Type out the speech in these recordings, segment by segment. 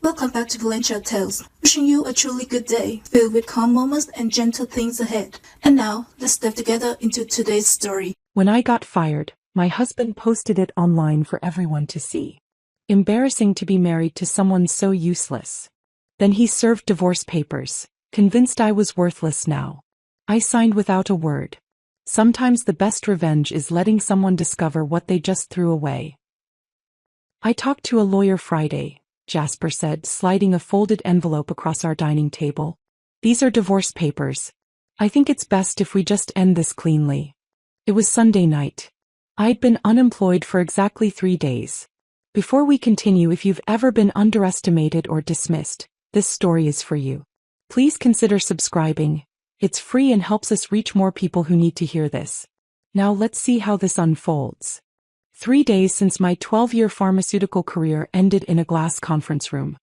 Welcome back to Valencia Tales, wishing you a truly good day, filled with calm moments and gentle things ahead. And now, let's step together into today's story. When I got fired, my husband posted it online for everyone to see. Embarrassing to be married to someone so useless. Then he served divorce papers, convinced I was worthless now. I signed without a word. Sometimes the best revenge is letting someone discover what they just threw away. I talked to a lawyer Friday, Jasper said, sliding a folded envelope across our dining table. These are divorce papers. I think it's best if we just end this cleanly. It was Sunday night. I'd been unemployed for exactly 3 days. Before we continue, if you've ever been underestimated or dismissed, this story is for you. Please consider subscribing. It's free and helps us reach more people who need to hear this. Now let's see how this unfolds. 3 days since my 12-year pharmaceutical career ended in a glass conference room.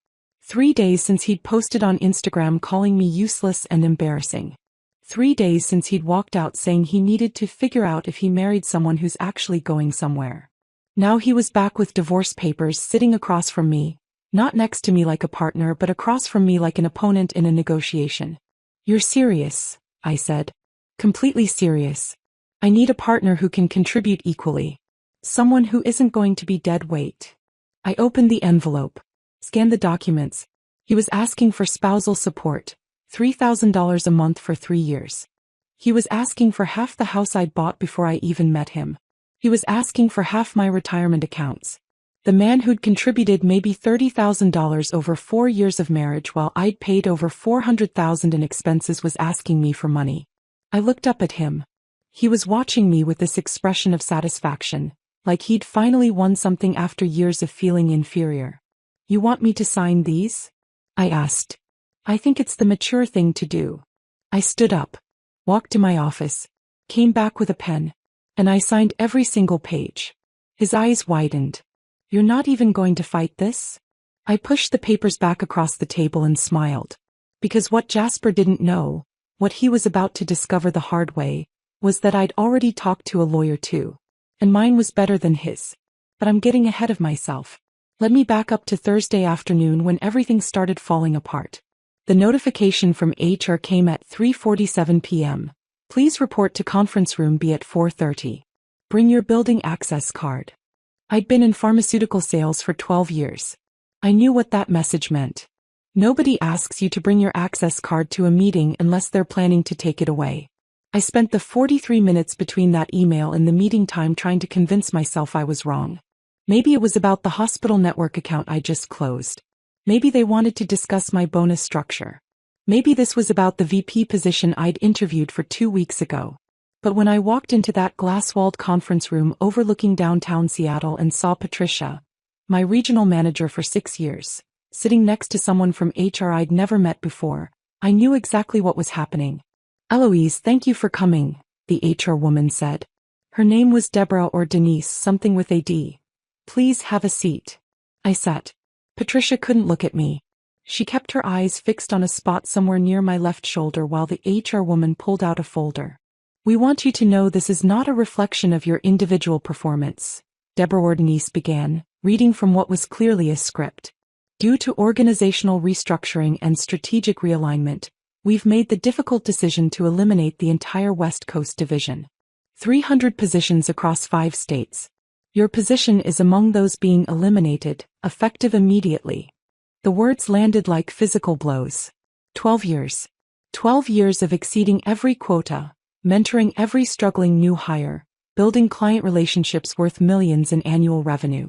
3 days since he'd posted on Instagram calling me useless and embarrassing. 3 days since he'd walked out saying he needed to figure out if he married someone who's actually going somewhere. Now he was back with divorce papers sitting across from me, not next to me like a partner but across from me like an opponent in a negotiation. You're serious, I said. Completely serious. I need a partner who can contribute equally. Someone who isn't going to be dead weight. I opened the envelope, scanned the documents. He was asking for spousal support, $3,000 a month for 3 years. He was asking for half the house I'd bought before I even met him. He was asking for half my retirement accounts. The man who'd contributed maybe $30,000 over 4 years of marriage while I'd paid over $400,000 in expenses was asking me for money. I looked up at him. He was watching me with this expression of satisfaction, like he'd finally won something after years of feeling inferior. You want me to sign these? I asked. I think it's the mature thing to do. I stood up, walked to my office, came back with a pen, and I signed every single page. His eyes widened. You're not even going to fight this? I pushed the papers back across the table and smiled. Because what Jasper didn't know, what he was about to discover the hard way, was that I'd already talked to a lawyer too. And mine was better than his. But I'm getting ahead of myself. Let me back up to Thursday afternoon when everything started falling apart. The notification from HR came at 3:47 p.m. Please report to conference room B at 4:30. Bring your building access card. I'd been in pharmaceutical sales for 12 years. I knew what that message meant. Nobody asks you to bring your access card to a meeting unless they're planning to take it away. I spent the 43 minutes between that email and the meeting time trying to convince myself I was wrong. Maybe it was about the hospital network account I just closed. Maybe they wanted to discuss my bonus structure. Maybe this was about the VP position I'd interviewed for 2 weeks ago. But when I walked into that glass-walled conference room overlooking downtown Seattle and saw Patricia, my regional manager for 6 years, sitting next to someone from HR I'd never met before, I knew exactly what was happening. Eloise, thank you for coming, the HR woman said. Her name was Deborah or Denise, something with a D. Please have a seat. I sat. Patricia couldn't look at me. She kept her eyes fixed on a spot somewhere near my left shoulder while the HR woman pulled out a folder. We want you to know this is not a reflection of your individual performance, Deborah or Denise began, reading from what was clearly a script. Due to organizational restructuring and strategic realignment, we've made the difficult decision to eliminate the entire West Coast division. 300 positions across 5 states. Your position is among those being eliminated, effective immediately. The words landed like physical blows. 12 years. 12 years of exceeding every quota, mentoring every struggling new hire, building client relationships worth millions in annual revenue.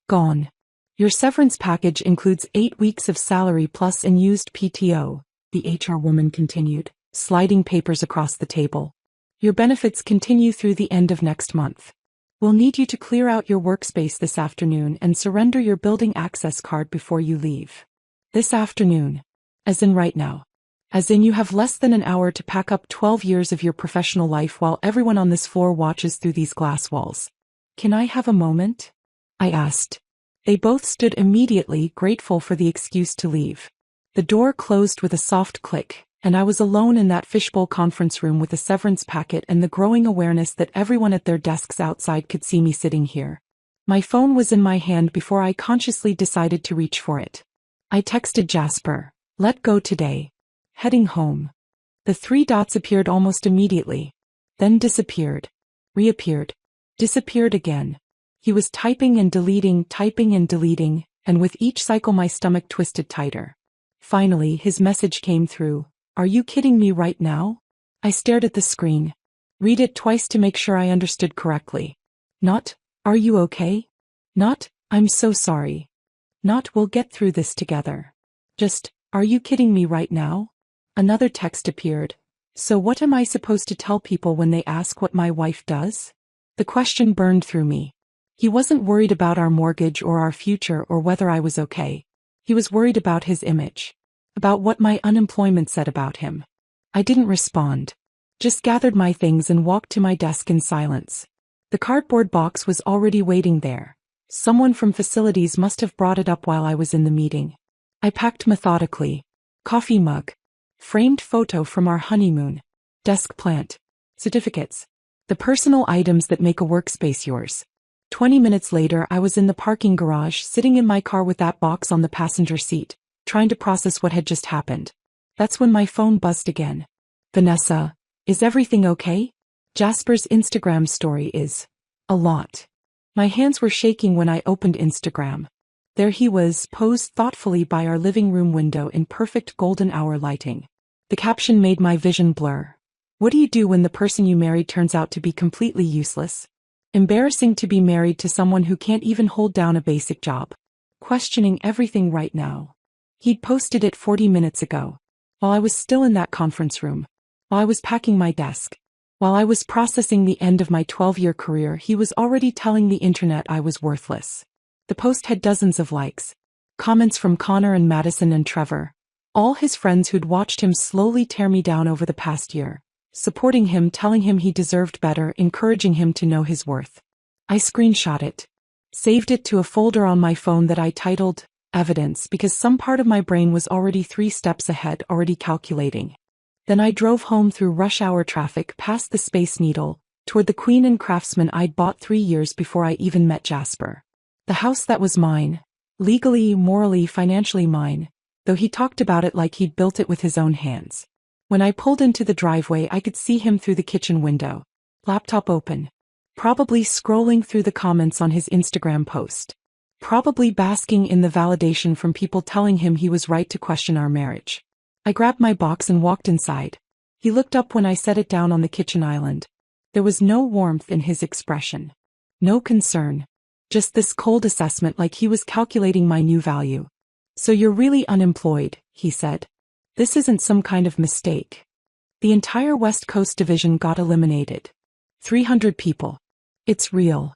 Gone. Your severance package includes 8 weeks of salary plus unused PTO, the HR woman continued, sliding papers across the table. Your benefits continue through the end of next month. We'll need you to clear out your workspace this afternoon and surrender your building access card before you leave. This afternoon. As in right now. As in you have less than an hour to pack up 12 years of your professional life while everyone on this floor watches through these glass walls. Can I have a moment? I asked. They both stood immediately, grateful for the excuse to leave. The door closed with a soft click, and I was alone in that fishbowl conference room with a severance packet and the growing awareness that everyone at their desks outside could see me sitting here. My phone was in my hand before I consciously decided to reach for it. I texted Jasper, let go today. Heading home. The 3 dots appeared almost immediately. Then disappeared. Reappeared. Disappeared again. He was typing and deleting, and with each cycle my stomach twisted tighter. Finally, his message came through. Are you kidding me right now? I stared at the screen. Read it twice to make sure I understood correctly. Not, are you okay? Not, I'm so sorry. Not, we'll get through this together. Just, are you kidding me right now? Another text appeared. So what am I supposed to tell people when they ask what my wife does? The question burned through me. He wasn't worried about our mortgage or our future or whether I was okay. He was worried about his image. About what my unemployment said about him. I didn't respond. Just gathered my things and walked to my desk in silence. The cardboard box was already waiting there. Someone from facilities must have brought it up while I was in the meeting. I packed methodically. Coffee mug. Framed photo from our honeymoon. Desk plant. Certificates. The personal items that make a workspace yours. 20 minutes later I was in the parking garage sitting in my car with that box on the passenger seat, trying to process what had just happened. That's when my phone buzzed again. Vanessa, is everything okay? Jasper's Instagram story is. A lot. My hands were shaking when I opened Instagram. There he was, posed thoughtfully by our living room window in perfect golden hour lighting. The caption made my vision blur. What do you do when the person you married turns out to be completely useless? Embarrassing to be married to someone who can't even hold down a basic job. Questioning everything right now. He'd posted it 40 minutes ago. While I was still in that conference room. While I was packing my desk. While I was processing the end of my 12-year career, he was already telling the internet I was worthless. The post had dozens of likes. Comments from Connor and Madison and Trevor. All his friends who'd watched him slowly tear me down over the past year. Supporting him, telling him he deserved better, encouraging him to know his worth. I screenshot it. Saved it to a folder on my phone that I titled, Evidence, because some part of my brain was already 3 steps ahead, already calculating. Then I drove home through rush hour traffic past the Space Needle, toward the Queen and Craftsman I'd bought 3 years before I even met Jasper. The house that was mine. Legally, morally, financially mine, though he talked about it like he'd built it with his own hands. When I pulled into the driveway I could see him through the kitchen window. Laptop open. Probably scrolling through the comments on his Instagram post. Probably basking in the validation from people telling him he was right to question our marriage. I grabbed my box and walked inside. He looked up when I set it down on the kitchen island. There was no warmth in his expression. No concern. Just this cold assessment like he was calculating my new value. So you're really unemployed, he said. This isn't some kind of mistake. The entire West Coast division got eliminated. 300 people. It's real.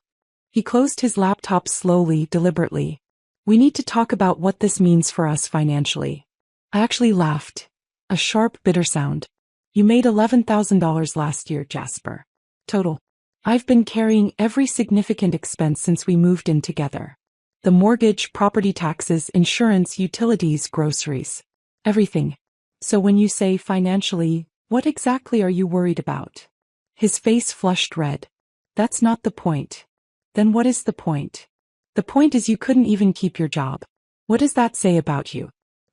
He closed his laptop slowly, deliberately. We need to talk about what this means for us financially. I actually laughed. A sharp, bitter sound. You made $11,000 last year, Jasper. Total. I've been carrying every significant expense since we moved in together. The mortgage, property taxes, insurance, utilities, groceries. Everything. So when you say financially, what exactly are you worried about? His face flushed red. That's not the point. Then what is the point? The point is you couldn't even keep your job. What does that say about you?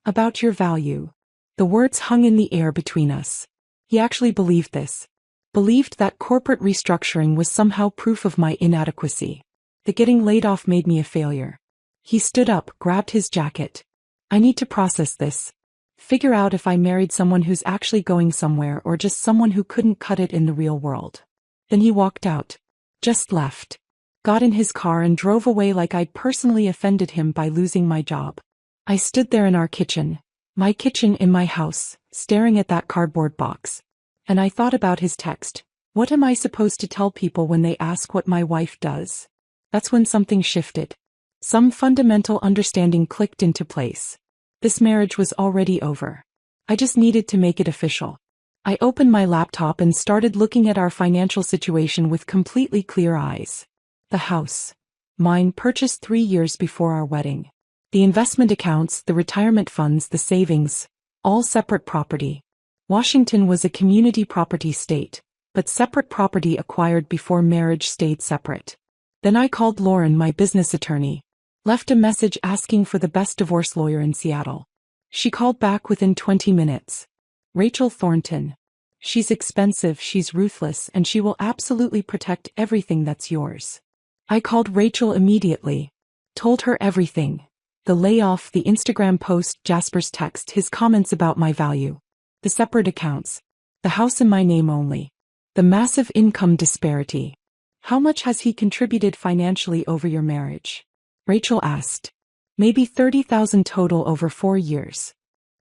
About your value. The words hung in the air between us. He actually believed this. Believed that corporate restructuring was somehow proof of my inadequacy. That getting laid off made me a failure. He stood up, grabbed his jacket. I need to process this. Figure out if I married someone who's actually going somewhere or just someone who couldn't cut it in the real world. Then he walked out. Just left. Got in his car and drove away like I'd personally offended him by losing my job. I stood there in our kitchen. My kitchen in my house, staring at that cardboard box. And I thought about his text. What am I supposed to tell people when they ask what my wife does? That's when something shifted. Some fundamental understanding clicked into place. This marriage was already over. I just needed to make it official. I opened my laptop and started looking at our financial situation with completely clear eyes. The house. Mine, purchased 3 years before our wedding. The investment accounts, the retirement funds, the savings. All separate property. Washington was a community property state, but separate property acquired before marriage stayed separate. Then I called Lauren, my business attorney. Left a message asking for the best divorce lawyer in Seattle. She called back within 20 minutes. Rachel Thornton. She's expensive, she's ruthless, and she will absolutely protect everything that's yours. I called Rachel immediately. Told her everything. The layoff, the Instagram post, Jasper's text, his comments about my value. The separate accounts. The house in my name only. The massive income disparity. How much has he contributed financially over your marriage? Rachel asked. Maybe $30,000 total over 4 years.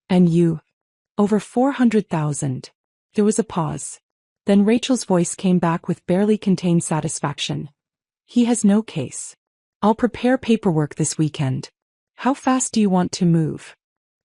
And you? Over $400,000. There was a pause. Then Rachel's voice came back with barely contained satisfaction. He has no case. I'll prepare paperwork this weekend. How fast do you want to move?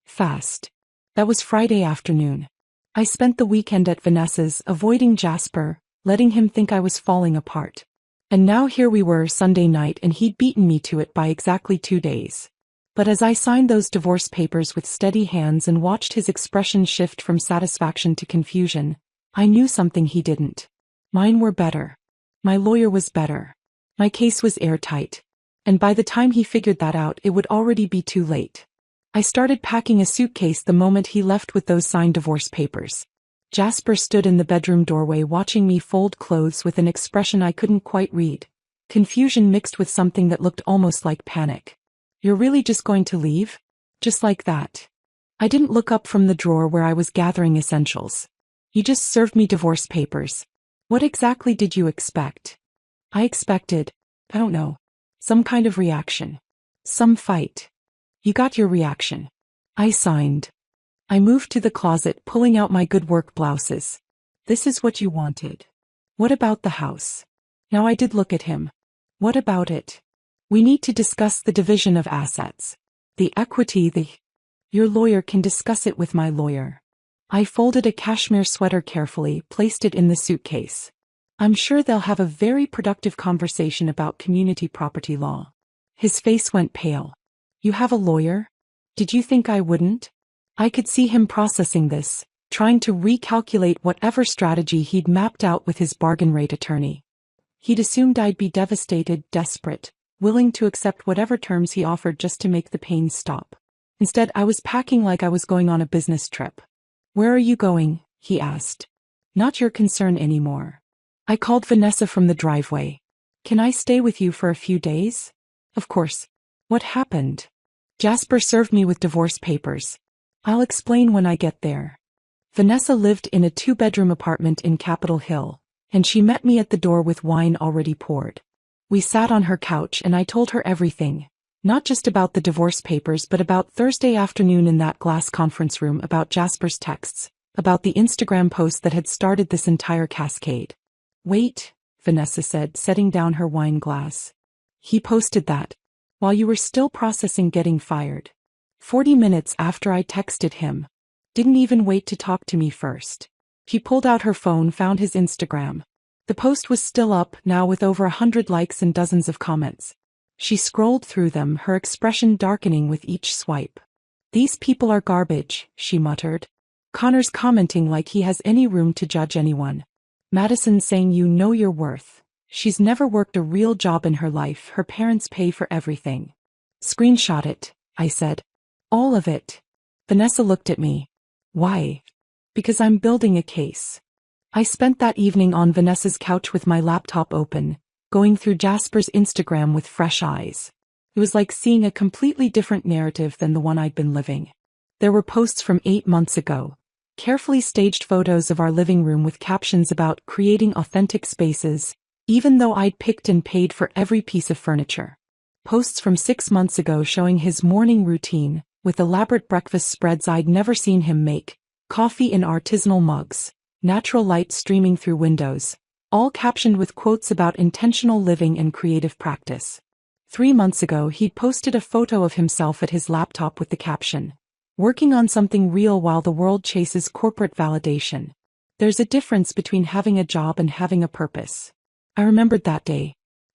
Fast. That was Friday afternoon. I spent the weekend at Vanessa's, avoiding Jasper, letting him think I was falling apart. And now here we were Sunday night and he'd beaten me to it by exactly 2 days. But as I signed those divorce papers with steady hands and watched his expression shift from satisfaction to confusion, I knew something he didn't. Mine were better. My lawyer was better. My case was airtight. And by the time he figured that out, it would already be too late. I started packing a suitcase the moment he left with those signed divorce papers. Jasper stood in the bedroom doorway watching me fold clothes with an expression I couldn't quite read. Confusion mixed with something that looked almost like panic. You're really just going to leave? Just like that? I didn't look up from the drawer where I was gathering essentials. You just served me divorce papers. What exactly did you expect? I expected, I don't know, some kind of reaction. Some fight. You got your reaction. I signed. I moved to the closet, pulling out my good work blouses. This is what you wanted. What about the house? Now I did look at him. What about it? We need to discuss the division of assets. The equity, Your lawyer can discuss it with my lawyer. I folded a cashmere sweater carefully, placed it in the suitcase. I'm sure they'll have a very productive conversation about community property law. His face went pale. You have a lawyer? Did you think I wouldn't? I could see him processing this, trying to recalculate whatever strategy he'd mapped out with his bargain rate attorney. He'd assumed I'd be devastated, desperate, willing to accept whatever terms he offered just to make the pain stop. Instead, I was packing like I was going on a business trip. Where are you going? He asked. Not your concern anymore. I called Vanessa from the driveway. Can I stay with you for a few days? Of course. What happened? Jasper served me with divorce papers. I'll explain when I get there. Vanessa lived in a 2-bedroom apartment in Capitol Hill, and she met me at the door with wine already poured. We sat on her couch and I told her everything, not just about the divorce papers but about Thursday afternoon in that glass conference room, about Jasper's texts, about the Instagram post that had started this entire cascade. Wait, Vanessa said, setting down her wine glass. He posted that, while you were still processing getting fired. 40 minutes after I texted him. Didn't even wait to talk to me first. She pulled out her phone, found his Instagram. The post was still up, now with over 100 likes and dozens of comments. She scrolled through them, her expression darkening with each swipe. These people are garbage, she muttered. Connor's commenting like he has any room to judge anyone. Madison saying you know your worth. She's never worked a real job in her life, her parents pay for everything. Screenshot it, I said. All of it. Vanessa looked at me. Why? Because I'm building a case. I spent that evening on Vanessa's couch with my laptop open, going through Jasper's Instagram with fresh eyes. It was like seeing a completely different narrative than the one I'd been living. There were posts from 8 months ago. Carefully staged photos of our living room with captions about creating authentic spaces, even though I'd picked and paid for every piece of furniture. Posts from 6 months ago showing his morning routine, with elaborate breakfast spreads I'd never seen him make, coffee in artisanal mugs, natural light streaming through windows, all captioned with quotes about intentional living and creative practice. 3 months ago he'd posted a photo of himself at his laptop with the caption, working on something real while the world chases corporate validation. There's a difference between having a job and having a purpose. I remembered that day.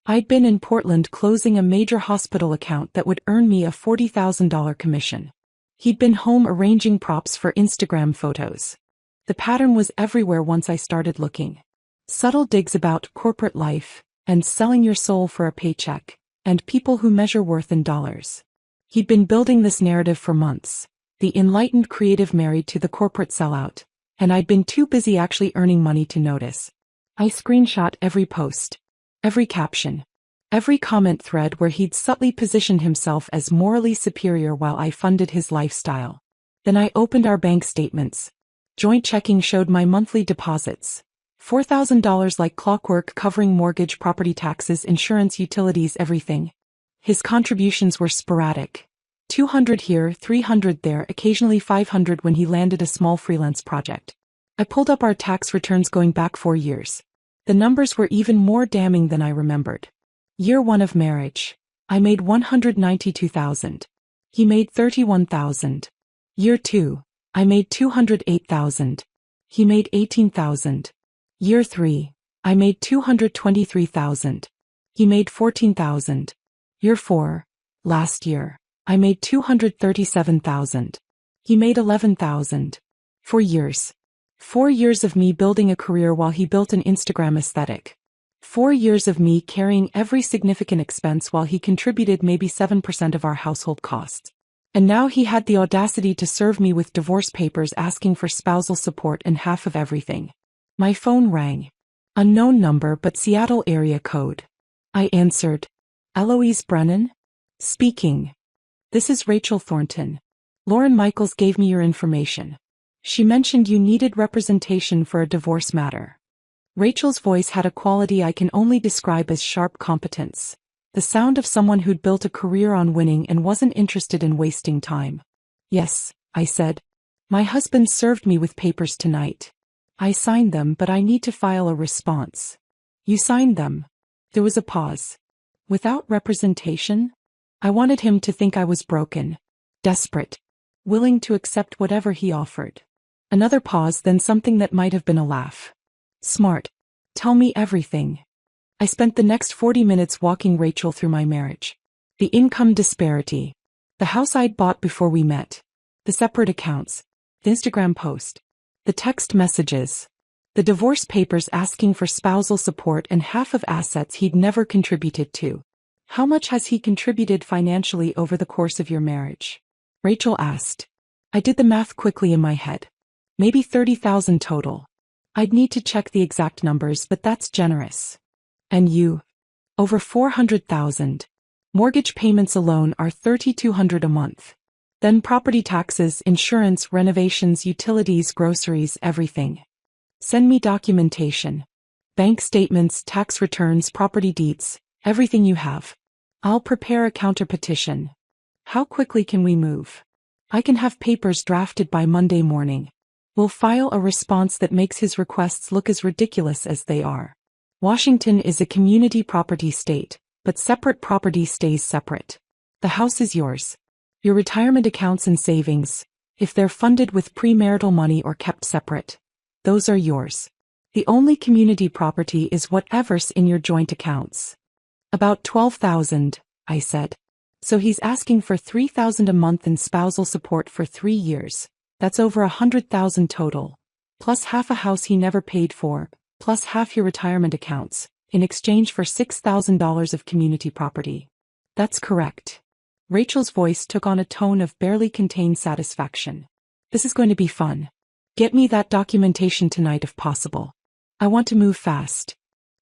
I'd been in Portland closing a major hospital account that would earn me a $40,000 commission. He'd been home arranging props for Instagram photos. The pattern was everywhere once I started looking. Subtle digs about corporate life, and selling your soul for a paycheck, and people who measure worth in dollars. He'd been building this narrative for months. The enlightened creative married to the corporate sellout, and I'd been too busy actually earning money to notice. I screenshot every post, every caption, every comment thread where he'd subtly positioned himself as morally superior while I funded his lifestyle. Then I opened our bank statements. Joint checking showed my monthly deposits. $4,000 like clockwork, covering mortgage, property taxes, insurance, utilities, everything. His contributions were sporadic. 200 here, 300 there, occasionally 500 when he landed a small freelance project. I pulled up our tax returns going back 4 years. The numbers were even more damning than I remembered. Year 1 of marriage. I made $192,000. He made $31,000. Year 2. I made $208,000. He made $18,000. Year 3. I made $223,000. He made $14,000. Year 4. Last year. I made $237,000. He made $11,000. 4 years. 4 years of me building a career while he built an Instagram aesthetic. 4 years of me carrying every significant expense while he contributed maybe 7% of our household costs. And now he had the audacity to serve me with divorce papers asking for spousal support and half of everything. My phone rang. Unknown number but Seattle area code. I answered. Eloise Brennan? Speaking. This is Rachel Thornton. Lauren Michaels gave me your information. She mentioned you needed representation for a divorce matter. Rachel's voice had a quality I can only describe as sharp competence. The sound of someone who'd built a career on winning and wasn't interested in wasting time. Yes, I said. My husband served me with papers tonight. I signed them, but I need to file a response. You signed them. There was a pause. Without representation? I wanted him to think I was broken, desperate, willing to accept whatever he offered. Another pause, then something that might have been a laugh. Smart. Tell me everything. I spent the next 40 minutes walking Rachel through my marriage. The income disparity. The house I'd bought before we met. The separate accounts. The Instagram post. The text messages. The divorce papers asking for spousal support and half of assets he'd never contributed to. How much has he contributed financially over the course of your marriage? Rachel asked. I did the math quickly in my head. Maybe $30,000 total. I'd need to check the exact numbers, but that's generous. And you? Over $400,000. Mortgage payments alone are $3,200 a month. Then property taxes, insurance, renovations, utilities, groceries, everything. Send me documentation. Bank statements, tax returns, property deeds, everything you have. I'll prepare a counterpetition. How quickly can we move? I can have papers drafted by Monday morning. We'll file a response that makes his requests look as ridiculous as they are. Washington is a community property state, but separate property stays separate. The house is yours. Your retirement accounts and savings, if they're funded with premarital money or kept separate, those are yours. The only community property is whatever's in your joint accounts. About $12,000, I said. So he's asking for $3,000 a month in spousal support for 3 years. That's over $100,000 total. Plus half a house he never paid for, plus half your retirement accounts, in exchange for $6,000 of community property. That's correct. Rachel's voice took on a tone of barely contained satisfaction. This is going to be fun. Get me that documentation tonight if possible. I want to move fast.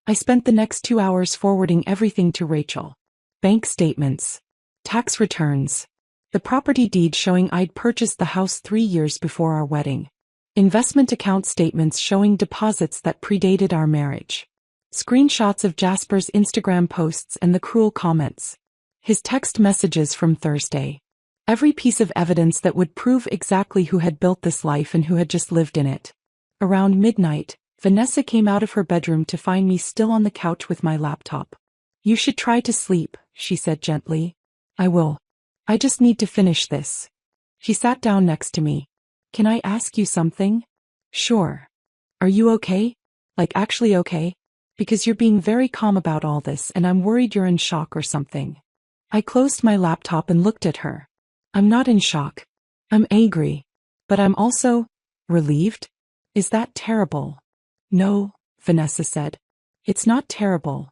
I spent the next 2 hours forwarding everything to Rachel. Bank statements. Tax returns. The property deed showing I'd purchased the house 3 years before our wedding. Investment account statements showing deposits that predated our marriage. Screenshots of Jasper's Instagram posts and the cruel comments. His text messages from Thursday. Every piece of evidence that would prove exactly who had built this life and who had just lived in it. Around midnight, Vanessa came out of her bedroom to find me still on the couch with my laptop. You should try to sleep, she said gently. I will. I just need to finish this. She sat down next to me. Can I ask you something? Sure. Are you okay? Like actually okay? Because you're being very calm about all this and I'm worried you're in shock or something. I closed my laptop and looked at her. I'm not in shock. I'm angry. But I'm also relieved? Is that terrible? No, Vanessa said. It's not terrible.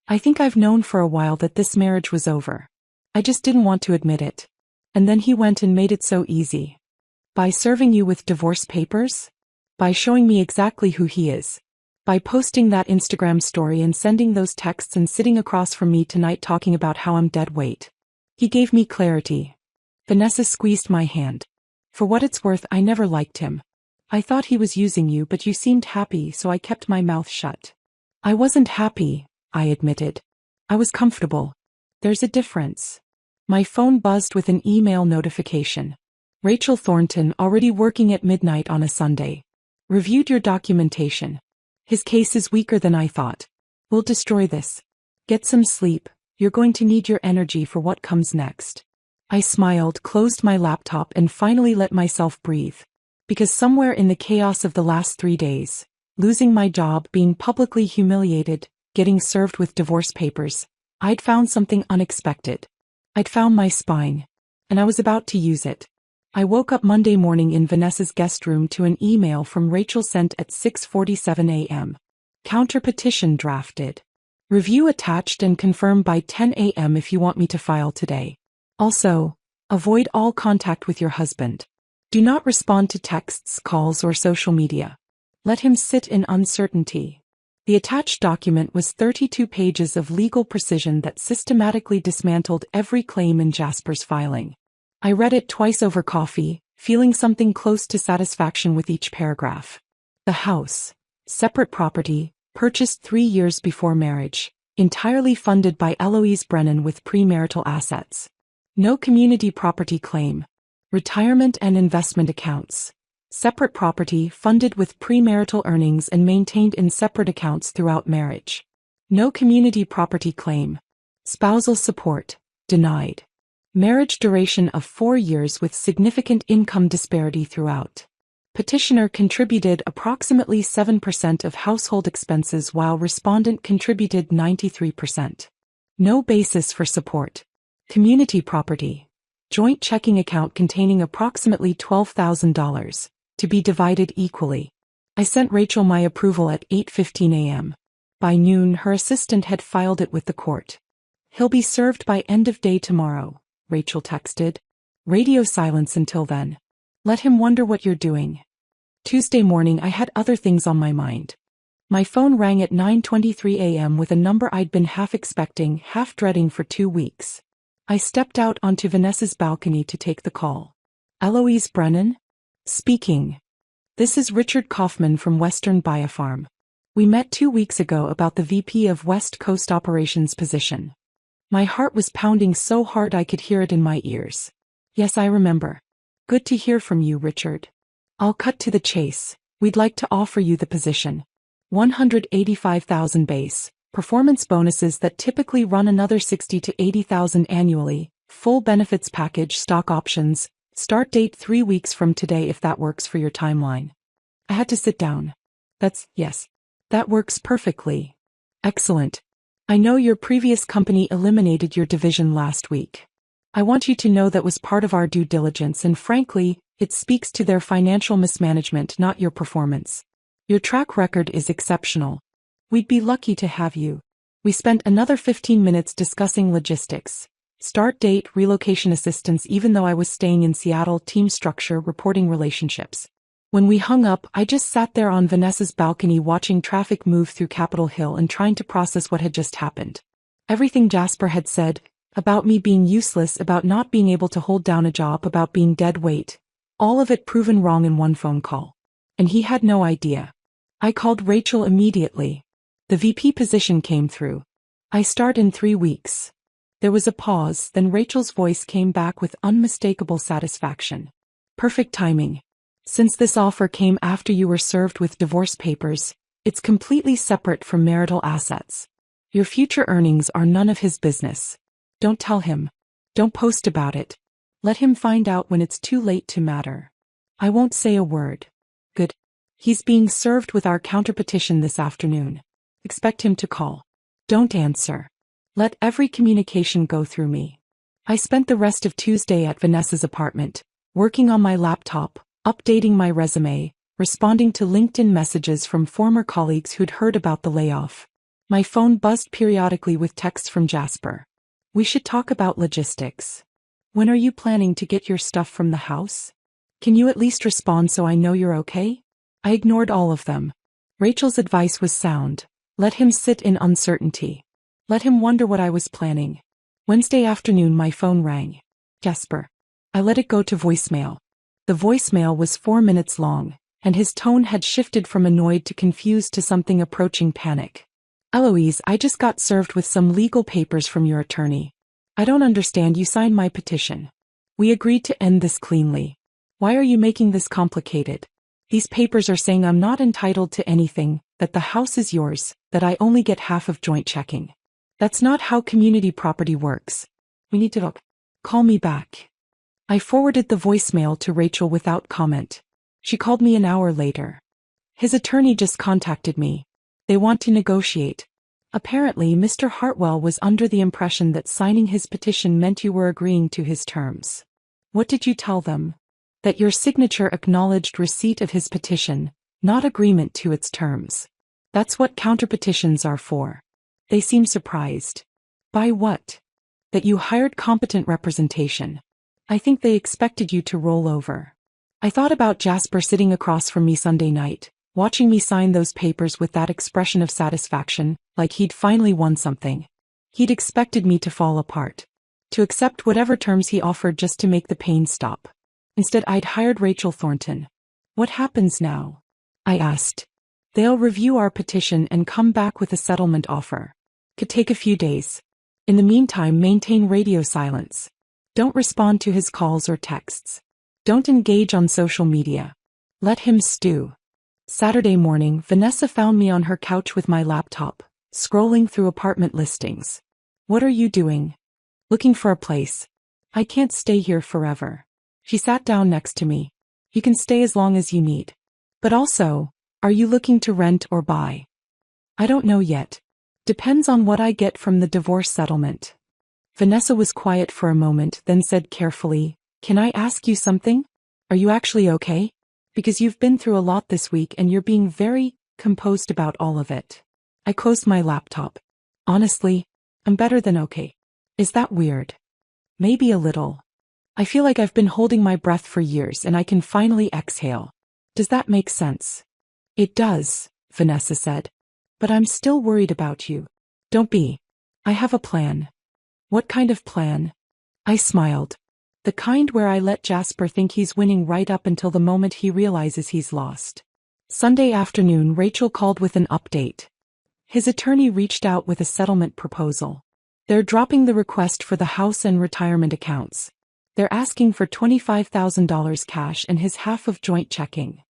I think I've known for a while that this marriage was over. I just didn't want to admit it. And then he went and made it so easy. By serving you with divorce papers? By showing me exactly who he is. By posting that Instagram story and sending those texts and sitting across from me tonight talking about how I'm dead weight. He gave me clarity. Vanessa squeezed my hand. For what it's worth, I never liked him. I thought he was using you, but you seemed happy, so I kept my mouth shut. I wasn't happy, I admitted. I was comfortable. There's a difference. My phone buzzed with an email notification. Rachel Thornton, already working at midnight on a Sunday. Reviewed your documentation. His case is weaker than I thought. We'll destroy this. Get some sleep. You're going to need your energy for what comes next. I smiled, closed my laptop, and finally let myself breathe. Because somewhere in the chaos of the last 3 days, losing my job, being publicly humiliated, getting served with divorce papers, I'd found something unexpected. I'd found my spine. And I was about to use it. I woke up Monday morning in Vanessa's guest room to an email from Rachel sent at 6:47 a.m. Counter petition drafted. Review attached and confirm by 10 a.m. if you want me to file today. Also, avoid all contact with your husband. Do not respond to texts, calls, or social media. Let him sit in uncertainty. The attached document was 32 pages of legal precision that systematically dismantled every claim in Jasper's filing. I read it twice over coffee, feeling something close to satisfaction with each paragraph. The house, separate property, purchased 3 years before marriage, entirely funded by Eloise Brennan with premarital assets. No community property claim. Retirement and investment accounts. Separate property funded with premarital earnings and maintained in separate accounts throughout marriage. No community property claim. Spousal support, denied. Marriage duration of 4 years with significant income disparity throughout. Petitioner contributed approximately 7% of household expenses while respondent contributed 93%. No basis for support. Community property. Joint checking account containing approximately $12,000, to be divided equally. I sent Rachel my approval at 8:15 a.m. By noon, her assistant had filed it with the court. He'll be served by end of day tomorrow, Rachel texted. Radio silence until then. Let him wonder what you're doing. Tuesday morning, I had other things on my mind. My phone rang at 9:23 a.m. with a number I'd been half expecting, half dreading for 2 weeks. I stepped out onto Vanessa's balcony to take the call. Eloise Brennan? Speaking. This is Richard Kaufman from Western Biofarm. We met 2 weeks ago about the VP of West Coast Operations position. My heart was pounding so hard I could hear it in my ears. Yes, I remember. Good to hear from you, Richard. I'll cut to the chase. We'd like to offer you the position. $185,000 base, performance bonuses that typically run another $60,000 to $80,000 annually, full benefits package, stock options, start date 3 weeks from today if that works for your timeline. I had to sit down. Yes. That works perfectly. Excellent. I know your previous company eliminated your division last week. I want you to know that was part of our due diligence, and frankly, it speaks to their financial mismanagement, not your performance. Your track record is exceptional. We'd be lucky to have you. We spent another 15 minutes discussing logistics. Start date, relocation assistance, even though I was staying in Seattle, team structure, reporting relationships. When we hung up, I just sat there on Vanessa's balcony watching traffic move through Capitol Hill and trying to process what had just happened. Everything Jasper had said, about me being useless, about not being able to hold down a job, about being dead weight, all of it proven wrong in one phone call. And he had no idea. I called Rachel immediately. The VP position came through. I start in 3 weeks. There was a pause, then Rachel's voice came back with unmistakable satisfaction. Perfect timing. Since this offer came after you were served with divorce papers, it's completely separate from marital assets. Your future earnings are none of his business. Don't tell him. Don't post about it. Let him find out when it's too late to matter. I won't say a word. Good. He's being served with our counterpetition this afternoon. Expect him to call. Don't answer. Let every communication go through me. I spent the rest of Tuesday at Vanessa's apartment, working on my laptop, updating my resume, responding to LinkedIn messages from former colleagues who'd heard about the layoff. My phone buzzed periodically with texts from Jasper. We should talk about logistics. When are you planning to get your stuff from the house? Can you at least respond so I know you're okay? I ignored all of them. Rachel's advice was sound. Let him sit in uncertainty. Let him wonder what I was planning. Wednesday afternoon my phone rang. Jasper. I let it go to voicemail. The voicemail was 4 minutes long, and his tone had shifted from annoyed to confused to something approaching panic. Eloise, I just got served with some legal papers from your attorney. I don't understand, you signed my petition. We agreed to end this cleanly. Why are you making this complicated? These papers are saying I'm not entitled to anything, that the house is yours, that I only get half of joint checking. That's not how community property works. We need to talk. Call me back. I forwarded the voicemail to Rachel without comment. She called me an hour later. His attorney just contacted me. They want to negotiate. Apparently, Mr. Hartwell was under the impression that signing his petition meant you were agreeing to his terms. What did you tell them? That your signature acknowledged receipt of his petition, not agreement to its terms. That's what counterpetitions are for. They seem surprised. By what? That you hired competent representation. I think they expected you to roll over. I thought about Jasper sitting across from me Sunday night, watching me sign those papers with that expression of satisfaction, like he'd finally won something. He'd expected me to fall apart. To accept whatever terms he offered just to make the pain stop. Instead, I'd hired Rachel Thornton. What happens now? I asked. They'll review our petition and come back with a settlement offer. Could take a few days. In the meantime, maintain radio silence. Don't respond to his calls or texts. Don't engage on social media. Let him stew. Saturday morning, Vanessa found me on her couch with my laptop, scrolling through apartment listings. What are you doing? Looking for a place. I can't stay here forever. She sat down next to me. You can stay as long as you need. But also, are you looking to rent or buy? I don't know yet. Depends on what I get from the divorce settlement. Vanessa was quiet for a moment, then said carefully, Can I ask you something? Are you actually okay? Because you've been through a lot this week and you're being very composed about all of it. I closed my laptop. Honestly, I'm better than okay. Is that weird? Maybe a little. I feel like I've been holding my breath for years and I can finally exhale. Does that make sense? It does, Vanessa said. But I'm still worried about you. Don't be. I have a plan. What kind of plan? I smiled. The kind where I let Jasper think he's winning right up until the moment he realizes he's lost. Sunday afternoon, Rachel called with an update. His attorney reached out with a settlement proposal. They're dropping the request for the house and retirement accounts. They're asking for $25,000 cash and his half of joint checking.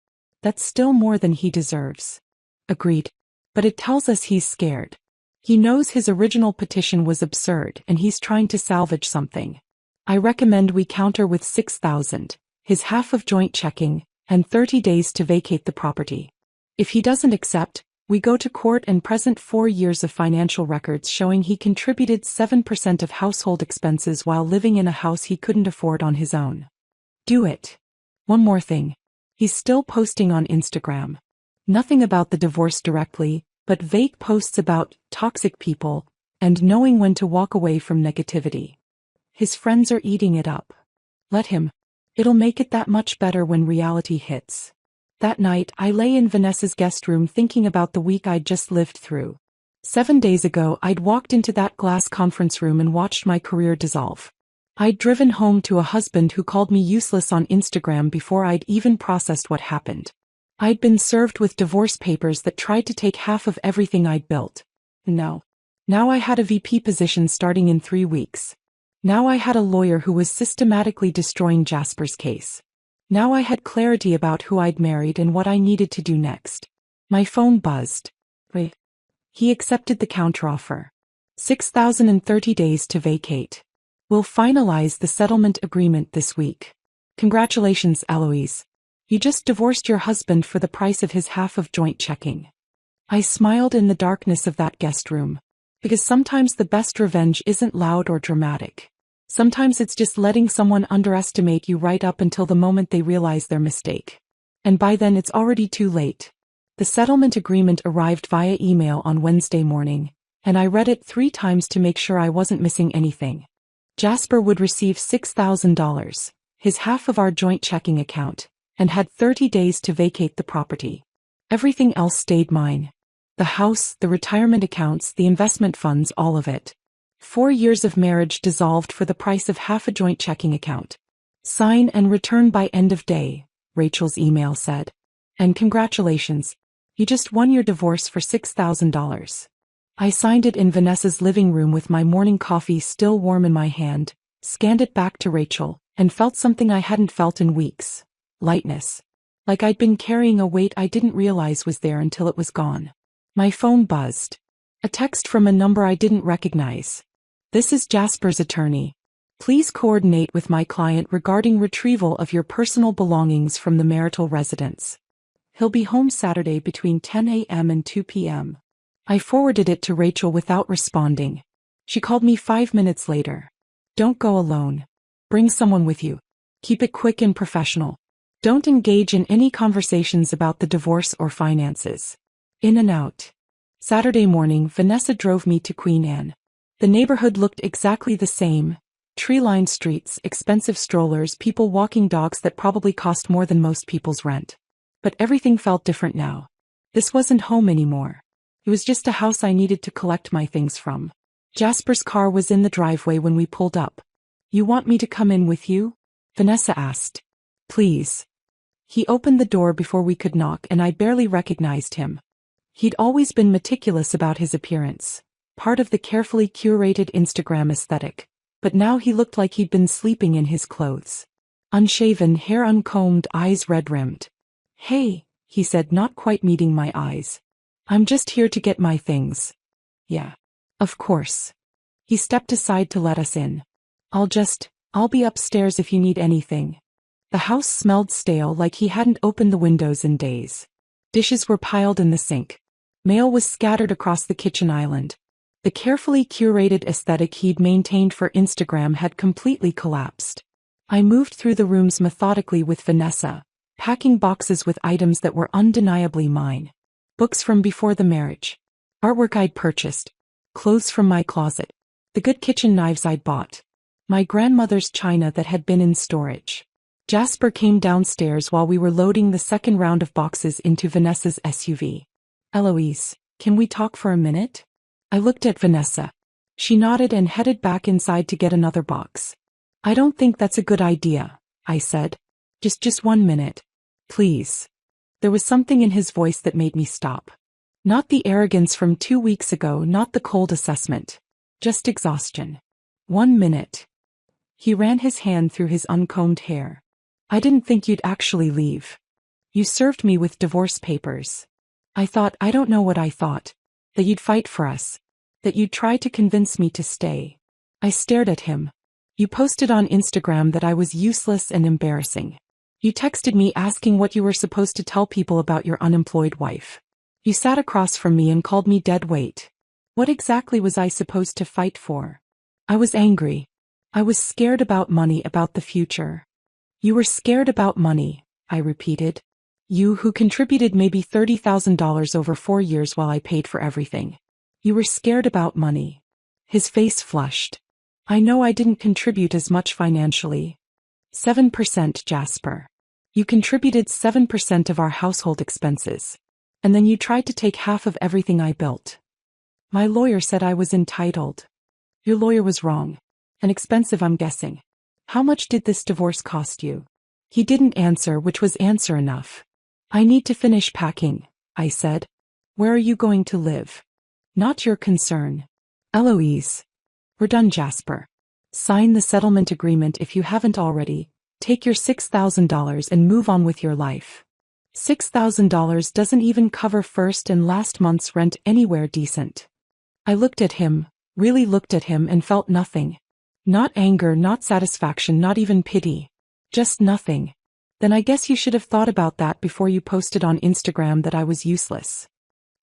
That's still more than he deserves. Agreed. But it tells us he's scared. He knows his original petition was absurd and he's trying to salvage something. I recommend we counter with $6,000, his half of joint checking, and 30 days to vacate the property. If he doesn't accept, we go to court and present 4 years of financial records showing he contributed 7% of household expenses while living in a house he couldn't afford on his own. Do it. One more thing. He's still posting on Instagram. Nothing about the divorce directly, but vague posts about toxic people and knowing when to walk away from negativity. His friends are eating it up. Let him. It'll make it that much better when reality hits. That night, I lay in Vanessa's guest room thinking about the week I'd just lived through. 7 days ago, I'd walked into that glass conference room and watched my career dissolve. I'd driven home to a husband who called me useless on Instagram before I'd even processed what happened. I'd been served with divorce papers that tried to take half of everything I'd built. Now I had a VP position starting in 3 weeks. Now I had a lawyer who was systematically destroying Jasper's case. Now I had clarity about who I'd married and what I needed to do next. My phone buzzed. Wait. He accepted the counteroffer. 6,030 days to vacate. We'll finalize the settlement agreement this week. Congratulations, Eloise. You just divorced your husband for the price of his half of joint checking. I smiled in the darkness of that guest room. Because sometimes the best revenge isn't loud or dramatic. Sometimes it's just letting someone underestimate you right up until the moment they realize their mistake. And by then it's already too late. The settlement agreement arrived via email on Wednesday morning, and I read it 3 times to make sure I wasn't missing anything. Jasper would receive $6,000, his half of our joint checking account, and had 30 days to vacate the property. Everything else stayed mine. The house, the retirement accounts, the investment funds, all of it. 4 years of marriage dissolved for the price of half a joint checking account. Sign and return by end of day, Rachel's email said. And congratulations. You just won your divorce for $6,000. I signed it in Vanessa's living room with my morning coffee still warm in my hand, scanned it back to Rachel, and felt something I hadn't felt in weeks. Lightness. Like I'd been carrying a weight I didn't realize was there until it was gone. My phone buzzed. A text from a number I didn't recognize. This is Jasper's attorney. Please coordinate with my client regarding retrieval of your personal belongings from the marital residence. He'll be home Saturday between 10 a.m. and 2 p.m. I forwarded it to Rachel without responding. She called me 5 minutes later. Don't go alone. Bring someone with you. Keep it quick and professional. Don't engage in any conversations about the divorce or finances. In and out. Saturday morning, Vanessa drove me to Queen Anne. The neighborhood looked exactly the same. Tree-lined streets, expensive strollers, people walking dogs that probably cost more than most people's rent. But everything felt different now. This wasn't home anymore. It was just a house I needed to collect my things from. Jasper's car was in the driveway when we pulled up. You want me to come in with you? Vanessa asked. Please. He opened the door before we could knock and I barely recognized him. He'd always been meticulous about his appearance, part of the carefully curated Instagram aesthetic, but now he looked like he'd been sleeping in his clothes. Unshaven, hair uncombed, eyes red-rimmed. Hey, he said, not quite meeting my eyes. I'm just here to get my things. Yeah. Of course. He stepped aside to let us in. I'll be upstairs if you need anything. The house smelled stale, like he hadn't opened the windows in days. Dishes were piled in the sink. Mail was scattered across the kitchen island. The carefully curated aesthetic he'd maintained for Instagram had completely collapsed. I moved through the rooms methodically with Vanessa, packing boxes with items that were undeniably mine. Books from before the marriage. Artwork I'd purchased. Clothes from my closet. The good kitchen knives I'd bought. My grandmother's china that had been in storage. Jasper came downstairs while we were loading the second round of boxes into Vanessa's SUV. Eloise, can we talk for a minute? I looked at Vanessa. She nodded and headed back inside to get another box. I don't think that's a good idea, I said. Just 1 minute. Please. There was something in his voice that made me stop. Not the arrogance from 2 weeks ago, not the cold assessment. Just exhaustion. 1 minute. He ran his hand through his uncombed hair. I didn't think you'd actually leave. You served me with divorce papers. I don't know what I thought. That you'd fight for us. That you'd try to convince me to stay. I stared at him. You posted on Instagram that I was useless and embarrassing. You texted me asking what you were supposed to tell people about your unemployed wife. You sat across from me and called me dead weight. What exactly was I supposed to fight for? I was angry. I was scared about money, about the future. You were scared about money, I repeated. You who contributed maybe $30,000 over 4 years while I paid for everything. You were scared about money. His face flushed. I know I didn't contribute as much financially. 7%, Jasper. You contributed 7% of our household expenses. And then you tried to take half of everything I built. My lawyer said I was entitled. Your lawyer was wrong. And expensive, I'm guessing. How much did this divorce cost you? He didn't answer, which was answer enough. I need to finish packing, I said. Where are you going to live? Not your concern. Eloise. We're done, Jasper. Sign the settlement agreement if you haven't already. Take your $6,000 and move on with your life. $6,000 doesn't even cover first and last month's rent anywhere decent. I looked at him, really looked at him, and felt nothing. Not anger, not satisfaction, not even pity. Just nothing. Then I guess you should have thought about that before you posted on Instagram that I was useless.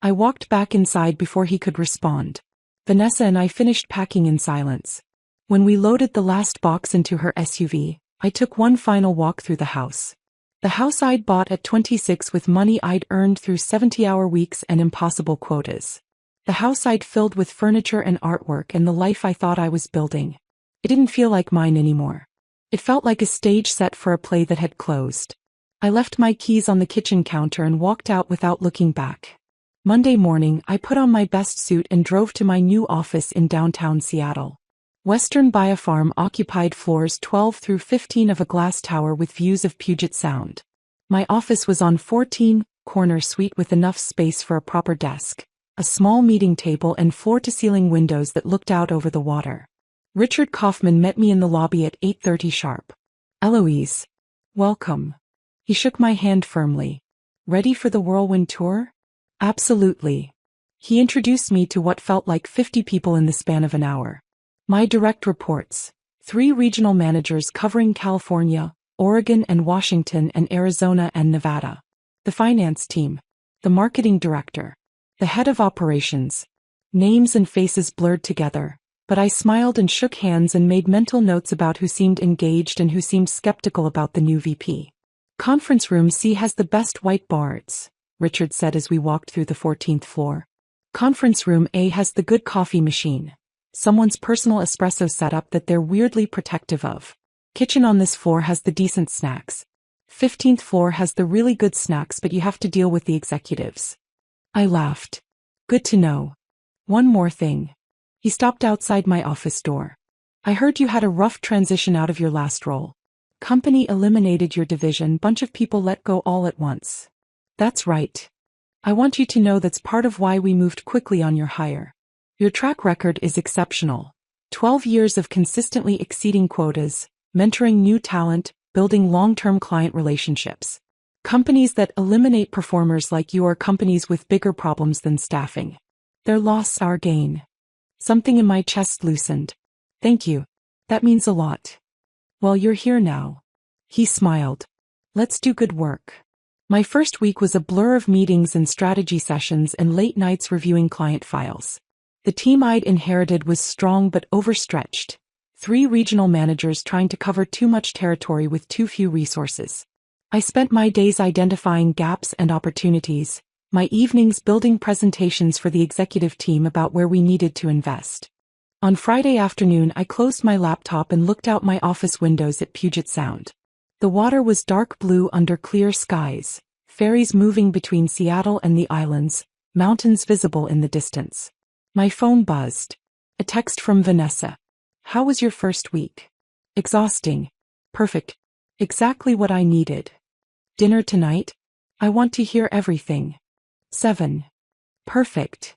I walked back inside before he could respond. Vanessa and I finished packing in silence. When we loaded the last box into her SUV, I took one final walk through the house. The house I'd bought at 26 with money I'd earned through 70-hour weeks and impossible quotas. The house I'd filled with furniture and artwork and the life I thought I was building. It didn't feel like mine anymore. It felt like a stage set for a play that had closed. I left my keys on the kitchen counter and walked out without looking back. Monday morning, I put on my best suit and drove to my new office in downtown Seattle. Western Biopharm occupied floors 12 through 15 of a glass tower with views of Puget Sound. My office was on 14-corner suite with enough space for a proper desk, a small meeting table and floor-to-ceiling windows that looked out over the water. Richard Kaufman met me in the lobby at 8:30 sharp. "Eloise. Welcome." He shook my hand firmly. "Ready for the whirlwind tour?" "Absolutely." He introduced me to what felt like 50 people in the span of an hour. My direct reports: 3 regional managers covering California, Oregon and Washington and Arizona and Nevada. The finance team. The marketing director. The head of operations. Names and faces blurred together, but I smiled and shook hands and made mental notes about who seemed engaged and who seemed skeptical about the new VP. "Conference room C has the best white boards," Richard said as we walked through the 14th floor. "Conference room A has the good coffee machine. Someone's personal espresso setup that they're weirdly protective of. Kitchen on this floor has the decent snacks. 15th floor has the really good snacks but you have to deal with the executives." I laughed. "Good to know. One more thing." He stopped outside my office door. "I heard you had a rough transition out of your last role. Company eliminated your division, bunch of people let go all at once." "That's right. I want you to know that's part of why we moved quickly on your hire. Your track record is exceptional. 12 years of consistently exceeding quotas, mentoring new talent, building long-term client relationships. Companies that eliminate performers like you are companies with bigger problems than staffing. Their loss, our gain." Something in my chest loosened. "Thank you. That means a lot." "Well, you're here now." He smiled. "Let's do good work." My first week was a blur of meetings and strategy sessions and late nights reviewing client files. The team I'd inherited was strong but overstretched. 3 regional managers trying to cover too much territory with too few resources. I spent my days identifying gaps and opportunities, my evenings building presentations for the executive team about where we needed to invest. On Friday afternoon, I closed my laptop and looked out my office windows at Puget Sound. The water was dark blue under clear skies, ferries moving between Seattle and the islands, mountains visible in the distance. My phone buzzed. A text from Vanessa. "How was your first week?" "Exhausting." "Perfect. Exactly what I needed." "Dinner tonight?" "I want to hear everything." 7. Perfect.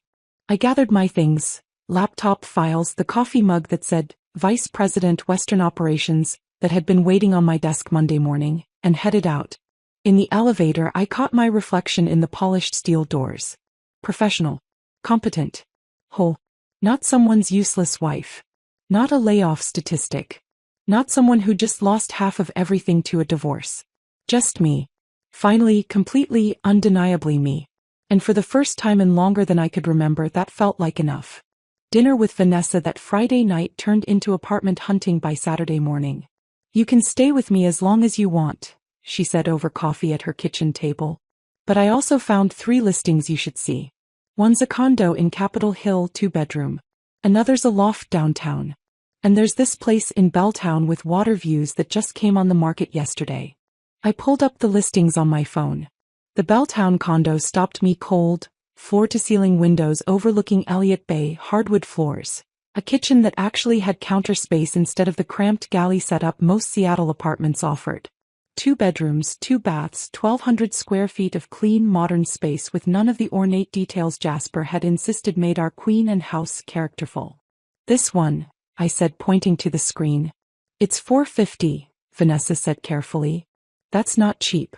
I gathered my things, laptop files, the coffee mug that said, Vice President Western Operations, that had been waiting on my desk Monday morning, and headed out. In the elevator, I caught my reflection in the polished steel doors. Professional. Competent. Whole. Not someone's useless wife. Not a layoff statistic. Not someone who just lost half of everything to a divorce. Just me. Finally, completely, undeniably me. And for the first time in longer than I could remember, that felt like enough. Dinner with Vanessa that Friday night turned into apartment hunting by Saturday morning. "You can stay with me as long as you want," she said over coffee at her kitchen table. "But I also found 3 listings you should see. One's a condo in Capitol Hill, 2-bedroom. Another's a loft downtown. And there's this place in Belltown with water views that just came on the market yesterday." I pulled up the listings on my phone. The Belltown condo stopped me cold, floor-to-ceiling windows overlooking Elliott Bay, hardwood floors, a kitchen that actually had counter space instead of the cramped galley setup most Seattle apartments offered. 2 bedrooms, 2 baths, 1,200 square feet of clean, modern space with none of the ornate details Jasper had insisted made our queen and house characterful. "This one," I said, pointing to the screen. "It's $450, Vanessa said carefully. "That's not cheap.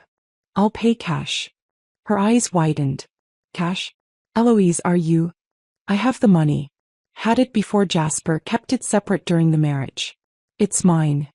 I'll pay cash." Her eyes widened. "Cash? Eloise, are you?" "I have the money. Had it before Jasper, kept it separate during the marriage. It's mine."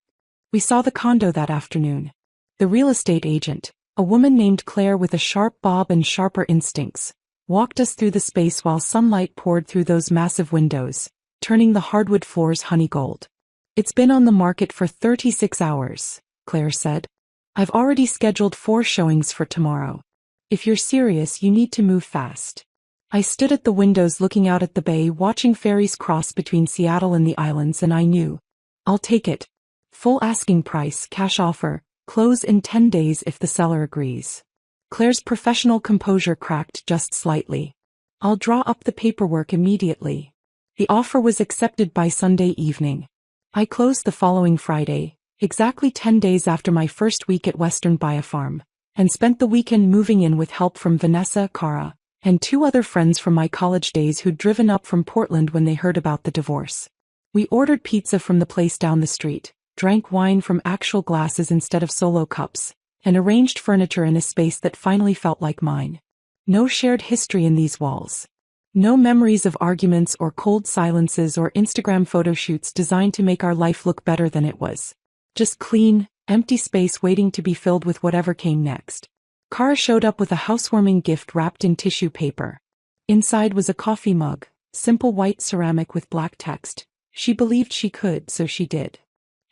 We saw the condo that afternoon. The real estate agent, a woman named Claire with a sharp bob and sharper instincts, walked us through the space while sunlight poured through those massive windows, turning the hardwood floors honey gold. "It's been on the market for 36 hours, Claire said. I've already scheduled 4 showings for tomorrow. If you're serious, you need to move fast. I stood at the windows looking out at the bay, watching ferries cross between Seattle and the islands, and I knew. I'll take it. Full asking price, cash offer, close in 10 days if the seller agrees. Claire's professional composure cracked just slightly. I'll draw up the paperwork immediately. The offer was accepted by Sunday evening. I closed the following Friday, exactly 10 days after my first week at Western Biofarm, and spent the weekend moving in with help from Vanessa, Cara, and 2 other friends from my college days who'd driven up from Portland when they heard about the divorce. We ordered pizza from the place down the street, drank wine from actual glasses instead of solo cups, and arranged furniture in a space that finally felt like mine. No shared history in these walls. No memories of arguments or cold silences or Instagram photo shoots designed to make our life look better than it was. Just clean, empty space waiting to be filled with whatever came next. Cara showed up with a housewarming gift wrapped in tissue paper. Inside was a coffee mug, simple white ceramic with black text. She believed she could, so she did.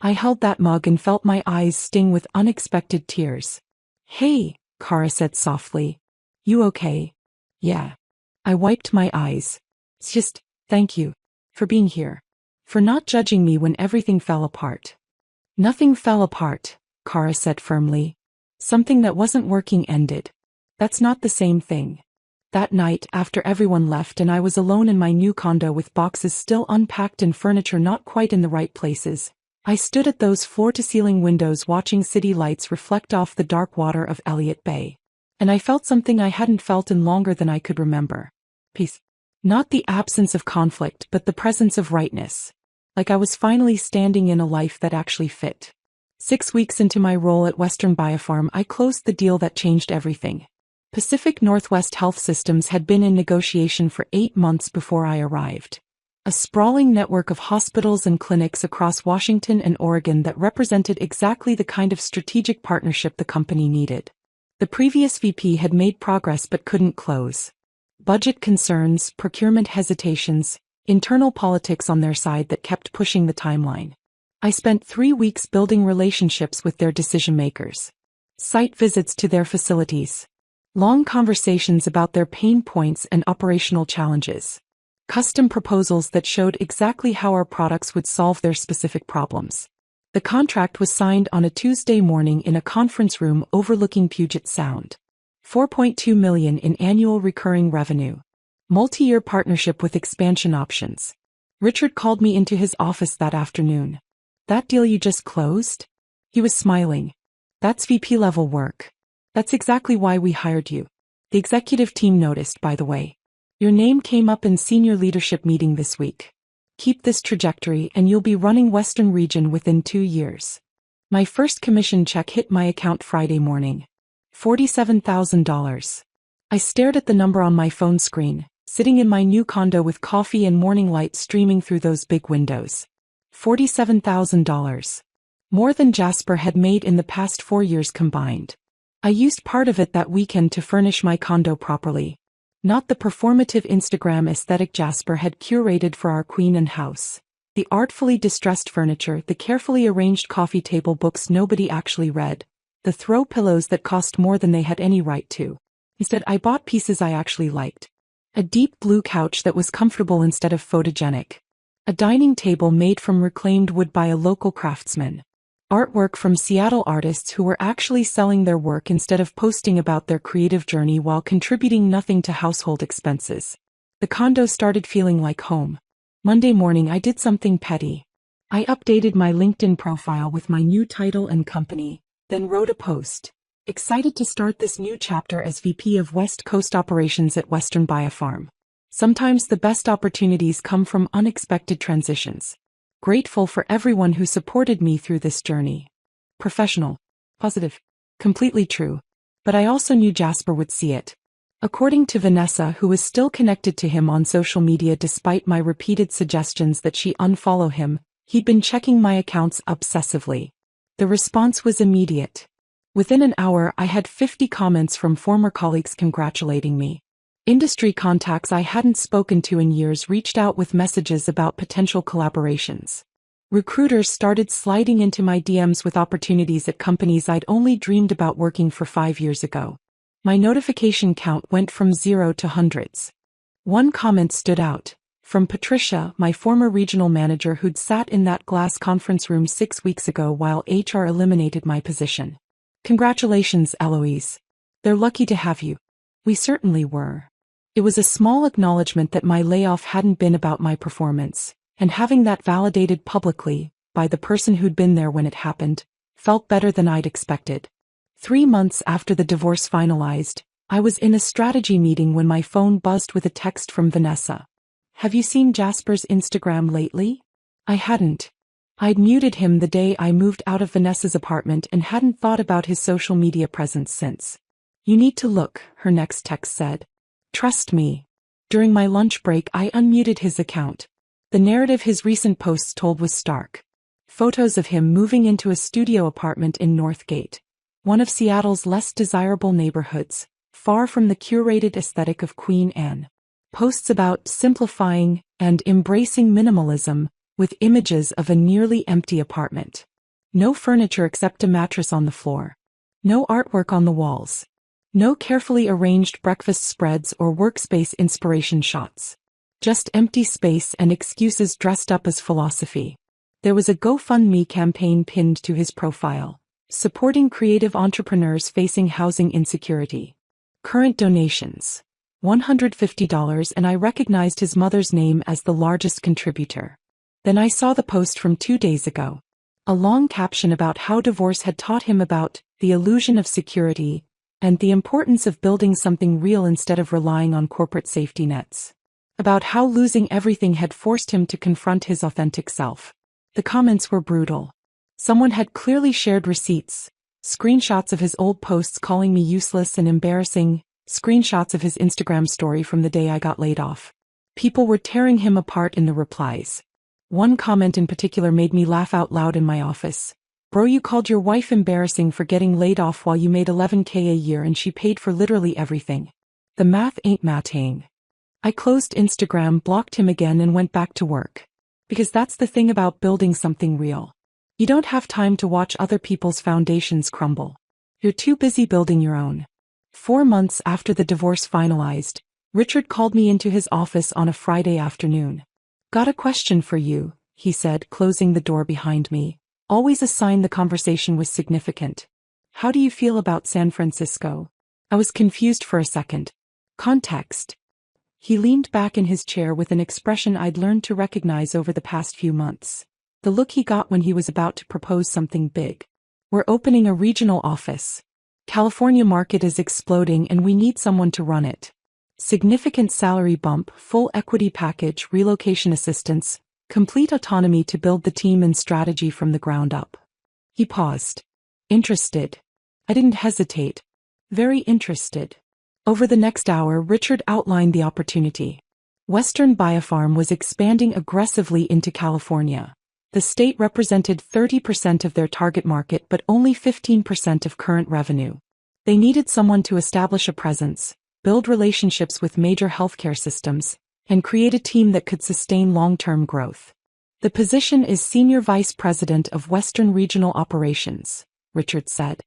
I held that mug and felt my eyes sting with unexpected tears. "Hey," Cara said softly. "You okay?" "Yeah." I wiped my eyes. "It's just, thank you. For being here. For not judging me when everything fell apart." "Nothing fell apart," Cara said firmly. "Something that wasn't working ended. That's not the same thing." That night, after everyone left and I was alone in my new condo with boxes still unpacked and furniture not quite in the right places, I stood at those floor-to-ceiling windows watching city lights reflect off the dark water of Elliott Bay. And I felt something I hadn't felt in longer than I could remember. Peace. Not the absence of conflict, but the presence of rightness. Like I was finally standing in a life that actually fit. 6 weeks into my role at Western Biofarm, I closed the deal that changed everything. Pacific Northwest Health Systems had been in negotiation for 8 months before I arrived. A sprawling network of hospitals and clinics across Washington and Oregon that represented exactly the kind of strategic partnership the company needed. The previous VP had made progress but couldn't close. Budget concerns, procurement hesitations, internal politics on their side that kept pushing the timeline. I spent 3 weeks building relationships with their decision-makers. Site visits to their facilities. Long conversations about their pain points and operational challenges. Custom proposals that showed exactly how our products would solve their specific problems. The contract was signed on a Tuesday morning in a conference room overlooking Puget Sound. $4.2 million in annual recurring revenue. Multi-year partnership with expansion options. Richard called me into his office that afternoon. "That deal you just closed?" He was smiling. "That's VP-level work. That's exactly why we hired you. The executive team noticed, by the way. Your name came up in senior leadership meeting this week. Keep this trajectory and you'll be running Western Region within 2 years." My first commission check hit my account Friday morning. $47,000. I stared at the number on my phone screen, sitting in my new condo with coffee and morning light streaming through those big windows. $47,000. More than Jasper had made in the past 4 years combined. I used part of it that weekend to furnish my condo properly. Not the performative Instagram aesthetic Jasper had curated for our queen and house. The artfully distressed furniture, the carefully arranged coffee table books nobody actually read, the throw pillows that cost more than they had any right to. Instead, I bought pieces I actually liked. A deep blue couch that was comfortable instead of photogenic. A dining table made from reclaimed wood by a local craftsman. Artwork from Seattle artists who were actually selling their work instead of posting about their creative journey while contributing nothing to household expenses. The condo started feeling like home. Monday morning I did something petty. I updated my LinkedIn profile with my new title and company, then wrote a post. Excited to start this new chapter as VP of West Coast Operations at Western Biofarm. Sometimes the best opportunities come from unexpected transitions. Grateful for everyone who supported me through this journey. Professional. Positive. Completely true. But I also knew Jasper would see it. According to Vanessa, who was still connected to him on social media despite my repeated suggestions that she unfollow him, he'd been checking my accounts obsessively. The response was immediate. Within an hour I had 50 comments from former colleagues congratulating me. Industry contacts I hadn't spoken to in years reached out with messages about potential collaborations. Recruiters started sliding into my DMs with opportunities at companies I'd only dreamed about working for 5 years ago. My notification count went from 0 to hundreds. One comment stood out. From Patricia, my former regional manager who'd sat in that glass conference room 6 weeks ago while HR eliminated my position. Congratulations, Eloise. They're lucky to have you. We certainly were. It was a small acknowledgement that my layoff hadn't been about my performance, and having that validated publicly, by the person who'd been there when it happened, felt better than I'd expected. 3 months after the divorce finalized, I was in a strategy meeting when my phone buzzed with a text from Vanessa. Have you seen Jasper's Instagram lately? I hadn't. I'd muted him the day I moved out of Vanessa's apartment and hadn't thought about his social media presence since. You need to look, her next text said. Trust me. During my lunch break I unmuted his account. The narrative his recent posts told was stark. Photos of him moving into a studio apartment in Northgate, one of Seattle's less desirable neighborhoods, far from the curated aesthetic of Queen Anne. Posts about simplifying and embracing minimalism, with images of a nearly empty apartment. No furniture except a mattress on the floor. No artwork on the walls. No carefully arranged breakfast spreads or workspace inspiration shots. Just empty space and excuses dressed up as philosophy. There was a GoFundMe campaign pinned to his profile, supporting creative entrepreneurs facing housing insecurity. Current donations. $150, and I recognized his mother's name as the largest contributor. Then I saw the post from 2 days ago. A long caption about how divorce had taught him about the illusion of security and the importance of building something real instead of relying on corporate safety nets. About how losing everything had forced him to confront his authentic self. The comments were brutal. Someone had clearly shared receipts, screenshots of his old posts calling me useless and embarrassing, screenshots of his Instagram story from the day I got laid off. People were tearing him apart in the replies. One comment in particular made me laugh out loud in my office. Bro, you called your wife embarrassing for getting laid off while you made $11K a year and she paid for literally everything. The math ain't matting. I closed Instagram, blocked him again, and went back to work. Because that's the thing about building something real. You don't have time to watch other people's foundations crumble. You're too busy building your own. 4 months after the divorce finalized, Richard called me into his office on a Friday afternoon. Got a question for you, he said, closing the door behind me. Always a sign the conversation was significant. How do you feel about San Francisco? I was confused for a second. Context. He leaned back in his chair with an expression I'd learned to recognize over the past few months. The look he got when he was about to propose something big. We're opening a regional office. California market is exploding and we need someone to run it. Significant salary bump, full equity package, relocation assistance, complete autonomy to build the team and strategy from the ground up. He paused. Interested. I didn't hesitate. Very interested. Over the next hour, Richard outlined the opportunity. Western Biopharm was expanding aggressively into California. The state represented 30% of their target market but only 15% of current revenue. They needed someone to establish a presence, build relationships with major healthcare systems, and create a team that could sustain long-term growth. The position is Senior Vice President of Western Regional Operations, Richard said.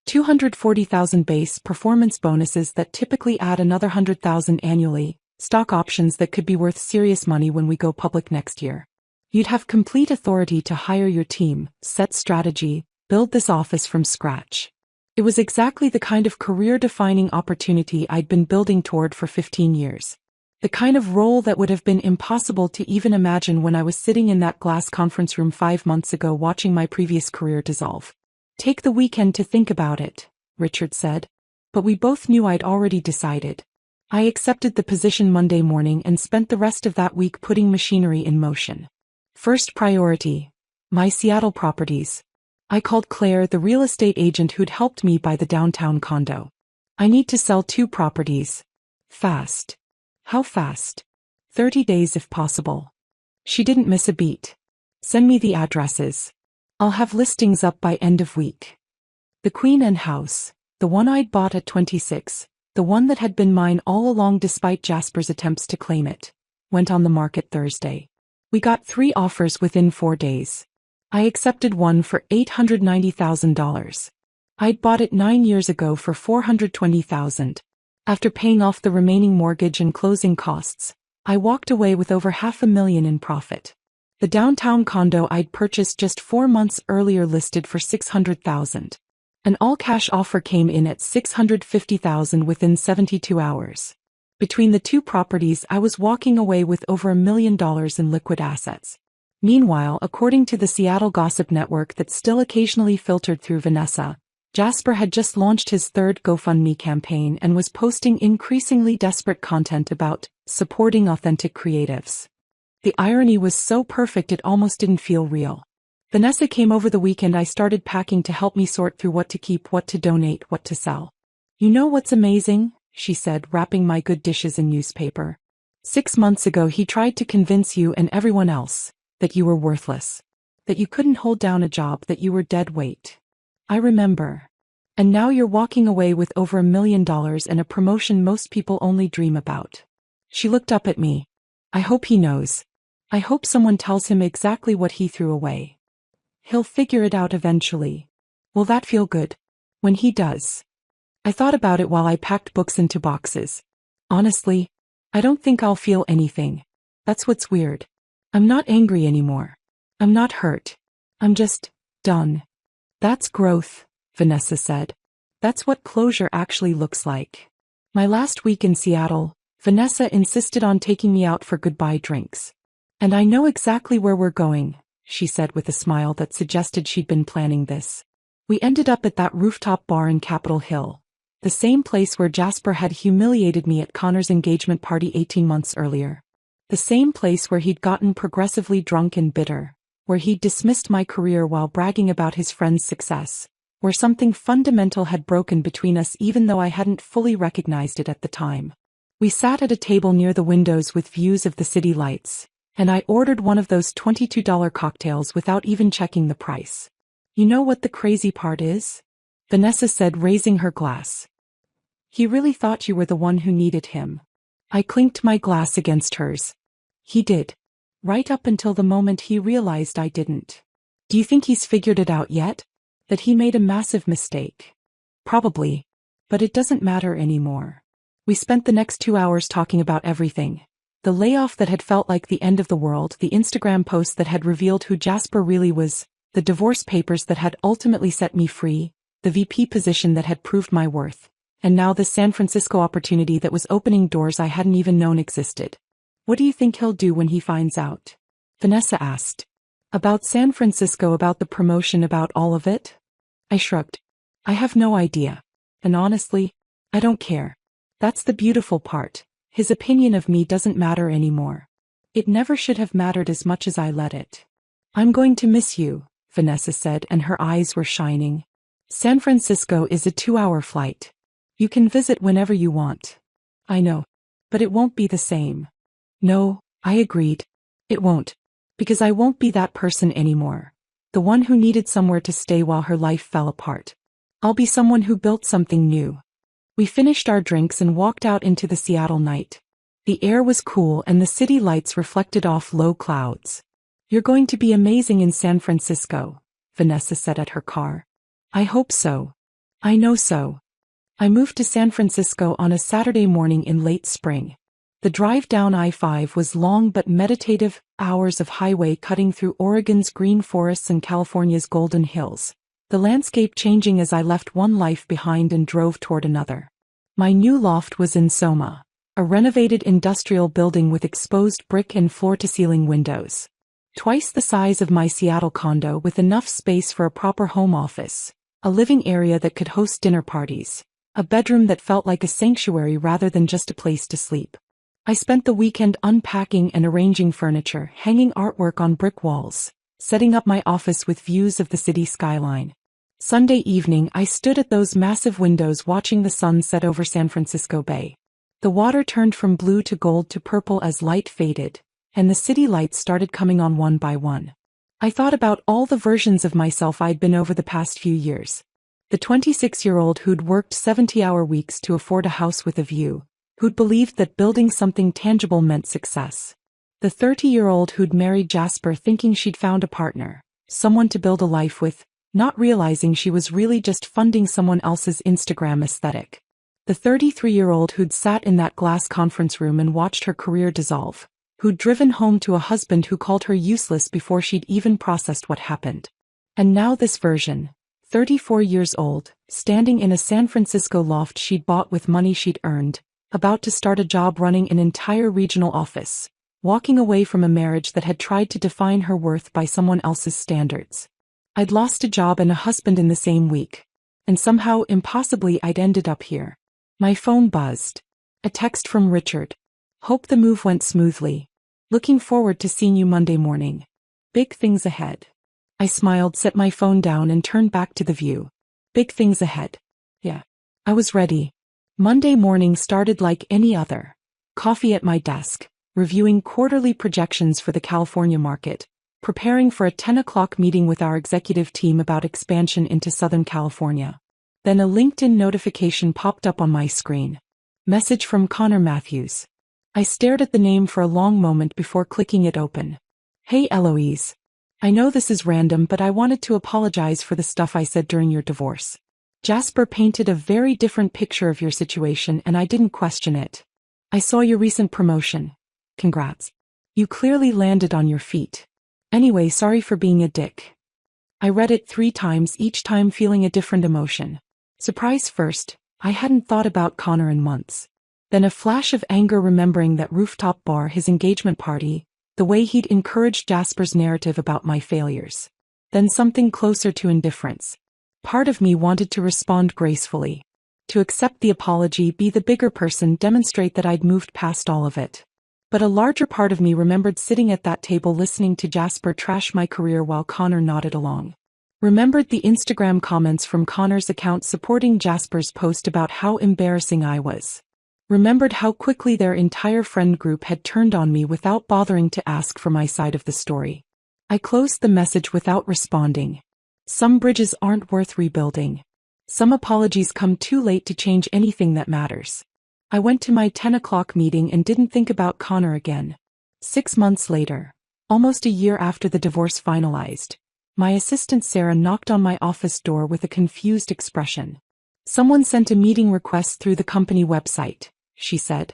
$240,000 base, performance bonuses that typically add another $100,000 annually, stock options that could be worth serious money when we go public next year. You'd have complete authority to hire your team, set strategy, build this office from scratch. It was exactly the kind of career-defining opportunity I'd been building toward for 15 years. The kind of role that would have been impossible to even imagine when I was sitting in that glass conference room 5 months ago watching my previous career dissolve. Take the weekend to think about it, Richard said. But we both knew I'd already decided. I accepted the position Monday morning and spent the rest of that week putting machinery in motion. First priority. My Seattle properties. I called Claire, the real estate agent who'd helped me buy the downtown condo. I need to sell 2 properties. Fast. How fast? 30 days if possible. She didn't miss a beat. Send me the addresses. I'll have listings up by end of week. The Queen Anne house, the one I'd bought at 26, the one that had been mine all along despite Jasper's attempts to claim it, went on the market Thursday. We got 3 offers within 4 days. I accepted one for $890,000. I'd bought it 9 years ago for $420,000. After paying off the remaining mortgage and closing costs, I walked away with over $500,000 in profit. The downtown condo I'd purchased just 4 months earlier listed for $600,000. An all-cash offer came in at $650,000 within 72 hours. Between the two properties, I was walking away with over $1 million in liquid assets. Meanwhile, according to the Seattle Gossip Network that still occasionally filtered through Vanessa, Jasper had just launched his third GoFundMe campaign and was posting increasingly desperate content about supporting authentic creatives. The irony was so perfect it almost didn't feel real. Vanessa came over the weekend. I started packing to help me sort through what to keep, what to donate, what to sell. "You know what's amazing?" she said, wrapping my good dishes in newspaper. "6 months ago he tried to convince you and everyone else that you were worthless, that you couldn't hold down a job, that you were dead weight. I remember. And now you're walking away with over $1 million and a promotion most people only dream about." She looked up at me. "I hope he knows. I hope someone tells him exactly what he threw away. He'll figure it out eventually. Will that feel good? When he does?" I thought about it while I packed books into boxes. Honestly, I don't think I'll feel anything. That's what's weird. I'm not angry anymore. I'm not hurt. I'm just done. "That's growth," Vanessa said. "That's what closure actually looks like." My last week in Seattle, Vanessa insisted on taking me out for goodbye drinks. "And I know exactly where we're going," she said with a smile that suggested she'd been planning this. We ended up at that rooftop bar in Capitol Hill, the same place where Jasper had humiliated me at Connor's engagement party 18 months earlier. The same place where he'd gotten progressively drunk and bitter, where he'd dismissed my career while bragging about his friend's success, where something fundamental had broken between us even though I hadn't fully recognized it at the time. We sat at a table near the windows with views of the city lights, and I ordered one of those $22 cocktails without even checking the price. "You know what the crazy part is?" Vanessa said, raising her glass. "He really thought you were the one who needed him." I clinked my glass against hers. "He did. Right up until the moment he realized I didn't. Do you think he's figured it out yet? That he made a massive mistake?" "Probably. But it doesn't matter anymore." We spent the next 2 hours talking about everything. The layoff that had felt like the end of the world, the Instagram post that had revealed who Jasper really was, the divorce papers that had ultimately set me free, the VP position that had proved my worth, and now the San Francisco opportunity that was opening doors I hadn't even known existed. "What do you think he'll do when he finds out?" Vanessa asked. "About San Francisco, about the promotion, about all of it?" I shrugged. "I have no idea. And honestly, I don't care. That's the beautiful part. His opinion of me doesn't matter anymore. It never should have mattered as much as I let it." "I'm going to miss you," Vanessa said, and her eyes were shining. "San Francisco is a 2-hour flight. You can visit whenever you want." "I know. But it won't be the same." "No," I agreed. "It won't. Because I won't be that person anymore. The one who needed somewhere to stay while her life fell apart. I'll be someone who built something new." We finished our drinks and walked out into the Seattle night. The air was cool and the city lights reflected off low clouds. "You're going to be amazing in San Francisco," Vanessa said at her car. "I hope so. I know so." I moved to San Francisco on a Saturday morning in late spring. The drive down I-5 was long but meditative, hours of highway cutting through Oregon's green forests and California's golden hills, the landscape changing as I left one life behind and drove toward another. My new loft was in Soma, a renovated industrial building with exposed brick and floor-to-ceiling windows. Twice the size of my Seattle condo, with enough space for a proper home office, a living area that could host dinner parties, a bedroom that felt like a sanctuary rather than just a place to sleep. I spent the weekend unpacking and arranging furniture, hanging artwork on brick walls, setting up my office with views of the city skyline. Sunday evening, I stood at those massive windows watching the sun set over San Francisco Bay. The water turned from blue to gold to purple as light faded, and the city lights started coming on one by one. I thought about all the versions of myself I'd been over the past few years. The 26-year-old who'd worked 70-hour weeks to afford a house with a view, who'd believed that building something tangible meant success. The 30-year-old who'd married Jasper thinking she'd found a partner, someone to build a life with, not realizing she was really just funding someone else's Instagram aesthetic. The 33-year-old who'd sat in that glass conference room and watched her career dissolve, who'd driven home to a husband who called her useless before she'd even processed what happened. And now this version, 34 years old, standing in a San Francisco loft she'd bought with money she'd earned, about to start a job running an entire regional office, walking away from a marriage that had tried to define her worth by someone else's standards. I'd lost a job and a husband in the same week. And somehow, impossibly, I'd ended up here. My phone buzzed. A text from Richard. Hope the move went smoothly. Looking forward to seeing you Monday morning. Big things ahead. I smiled, set my phone down and turned back to the view. Big things ahead. Yeah. I was ready. Monday morning started like any other. Coffee at my desk, reviewing quarterly projections for the California market, preparing for a 10 o'clock meeting with our executive team about expansion into Southern California. Then a LinkedIn notification popped up on my screen. Message from Connor Matthews. I stared at the name for a long moment before clicking it open. Hey Eloise. I know this is random, but I wanted to apologize for the stuff I said during your divorce. Jasper painted a very different picture of your situation and I didn't question it. I saw your recent promotion. Congrats. You clearly landed on your feet. Anyway, sorry for being a dick. I read it 3 times, each time feeling a different emotion. Surprise first, I hadn't thought about Connor in months. Then a flash of anger remembering that rooftop bar, his engagement party, the way he'd encouraged Jasper's narrative about my failures. Then something closer to indifference. Part of me wanted to respond gracefully. To accept the apology, be the bigger person, demonstrate that I'd moved past all of it. But a larger part of me remembered sitting at that table listening to Jasper trash my career while Connor nodded along. Remembered the Instagram comments from Connor's account supporting Jasper's post about how embarrassing I was. Remembered how quickly their entire friend group had turned on me without bothering to ask for my side of the story. I closed the message without responding. Some bridges aren't worth rebuilding. Some apologies come too late to change anything that matters. I went to my 10 o'clock meeting and didn't think about Connor again. 6 months later, almost a year after the divorce finalized, my assistant Sarah knocked on my office door with a confused expression. Someone sent a meeting request through the company website, she said.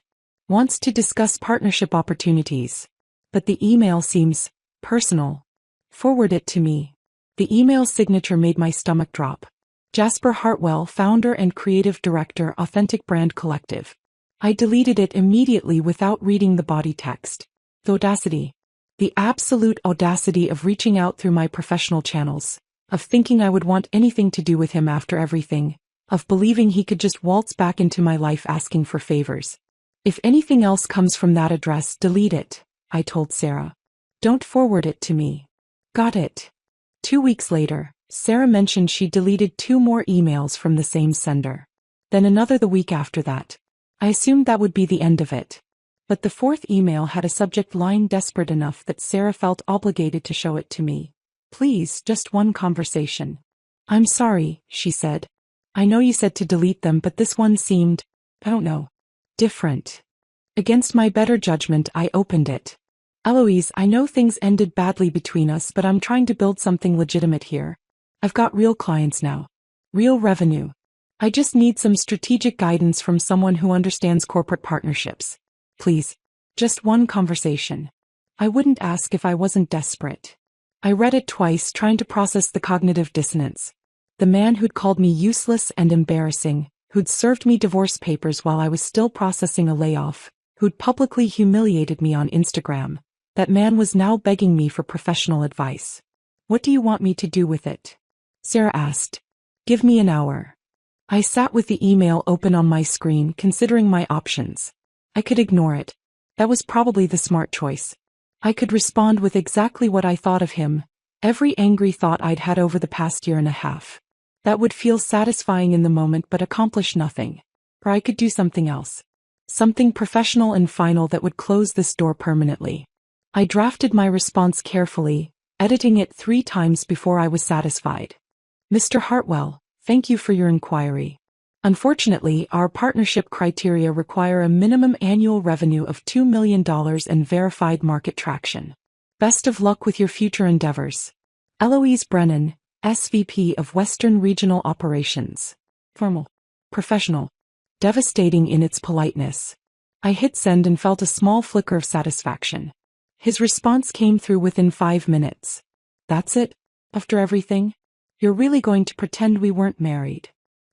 Wants to discuss partnership opportunities. But the email seems personal. Forward it to me. The email signature made my stomach drop. Jasper Hartwell, founder and creative director, Authentic Brand Collective. I deleted it immediately without reading the body text. The audacity. The absolute audacity of reaching out through my professional channels, of thinking I would want anything to do with him after everything, of believing he could just waltz back into my life asking for favors. If anything else comes from that address, delete it, I told Sarah. Don't forward it to me. Got it. 2 weeks later, Sarah mentioned she deleted 2 more emails from the same sender. Then another the week after that. I assumed that would be the end of it. But the 4th email had a subject line desperate enough that Sarah felt obligated to show it to me. Please, just one conversation. I'm sorry, she said. I know you said to delete them, but this one seemed, I don't know, different. Against my better judgment, I opened it. Eloise, I know things ended badly between us, but I'm trying to build something legitimate here. I've got real clients now. Real revenue. I just need some strategic guidance from someone who understands corporate partnerships. Please. Just one conversation. I wouldn't ask if I wasn't desperate. I read it twice, trying to process the cognitive dissonance. The man who'd called me useless and embarrassing, who'd served me divorce papers while I was still processing a layoff, who'd publicly humiliated me on Instagram, that man was now begging me for professional advice. What do you want me to do with it? Sarah asked. Give me an hour. I sat with the email open on my screen, considering my options. I could ignore it. That was probably the smart choice. I could respond with exactly what I thought of him, every angry thought I'd had over the past year and a half. That would feel satisfying in the moment but accomplish nothing. Or I could do something else. Something professional and final that would close this door permanently. I drafted my response carefully, editing it 3 times before I was satisfied. Mr. Hartwell, thank you for your inquiry. Unfortunately, our partnership criteria require a minimum annual revenue of $2 million and verified market traction. Best of luck with your future endeavors. Eloise Brennan, SVP of Western Regional Operations. Formal. Professional. Devastating in its politeness. I hit send and felt a small flicker of satisfaction. His response came through within 5 minutes. That's it? After everything? You're really going to pretend we weren't married?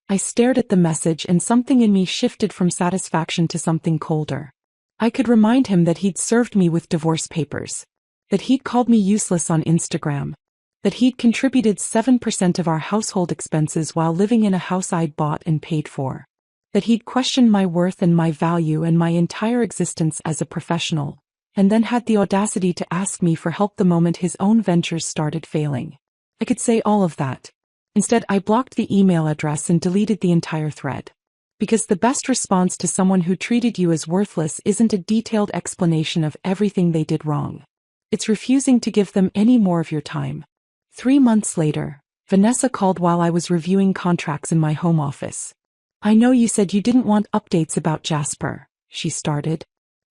I stared at the message and something in me shifted from satisfaction to something colder. I could remind him that he'd served me with divorce papers. That he'd called me useless on Instagram. That he'd contributed 7% of our household expenses while living in a house I'd bought and paid for. That he'd questioned my worth and my value and my entire existence as a professional, and then had the audacity to ask me for help the moment his own ventures started failing. I could say all of that. Instead, I blocked the email address and deleted the entire thread. Because the best response to someone who treated you as worthless isn't a detailed explanation of everything they did wrong. It's refusing to give them any more of your time. 3 months later, Vanessa called while I was reviewing contracts in my home office. I know you said you didn't want updates about Jasper, she started.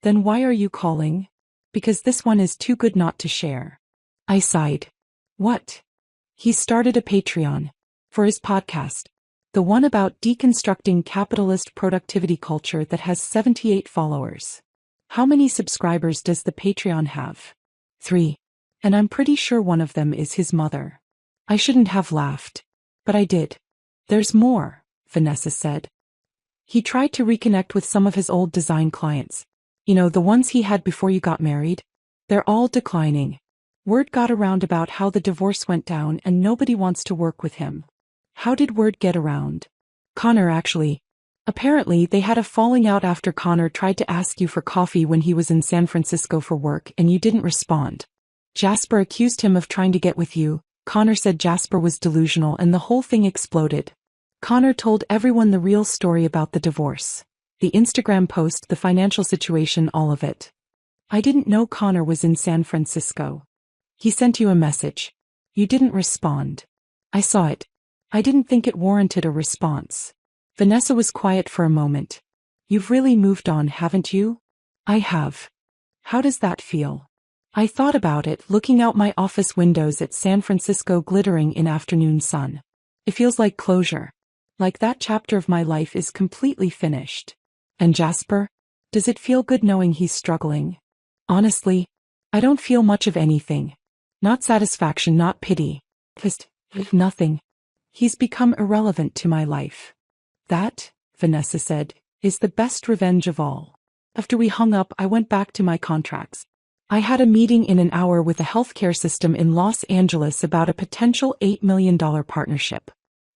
Then why are you calling? Because this one is too good not to share. I sighed. What? He started a Patreon. For his podcast. The one about deconstructing capitalist productivity culture that has 78 followers. How many subscribers does the Patreon have? 3. And I'm pretty sure one of them is his mother. I shouldn't have laughed. But I did. There's more, Vanessa said. He tried to reconnect with some of his old design clients. You know, the ones he had before you got married? They're all declining. Word got around about how the divorce went down and nobody wants to work with him. How did word get around? Connor actually. Apparently, they had a falling out after Connor tried to ask you for coffee when he was in San Francisco for work and you didn't respond. Jasper accused him of trying to get with you. Connor said Jasper was delusional and the whole thing exploded. Connor told everyone the real story about the divorce. The Instagram post, the financial situation, all of it. I didn't know Connor was in San Francisco. He sent you a message. You didn't respond. I saw it. I didn't think it warranted a response. Vanessa was quiet for a moment. You've really moved on, haven't you? I have. How does that feel? I thought about it, looking out my office windows at San Francisco glittering in afternoon sun. It feels like closure. Like that chapter of my life is completely finished. And Jasper? Does it feel good knowing he's struggling? Honestly, I don't feel much of anything. Not satisfaction, not pity. Just nothing. He's become irrelevant to my life. That, Vanessa said, is the best revenge of all. After we hung up, I went back to my contracts. I had a meeting in an hour with a healthcare system in Los Angeles about a potential $8 million partnership.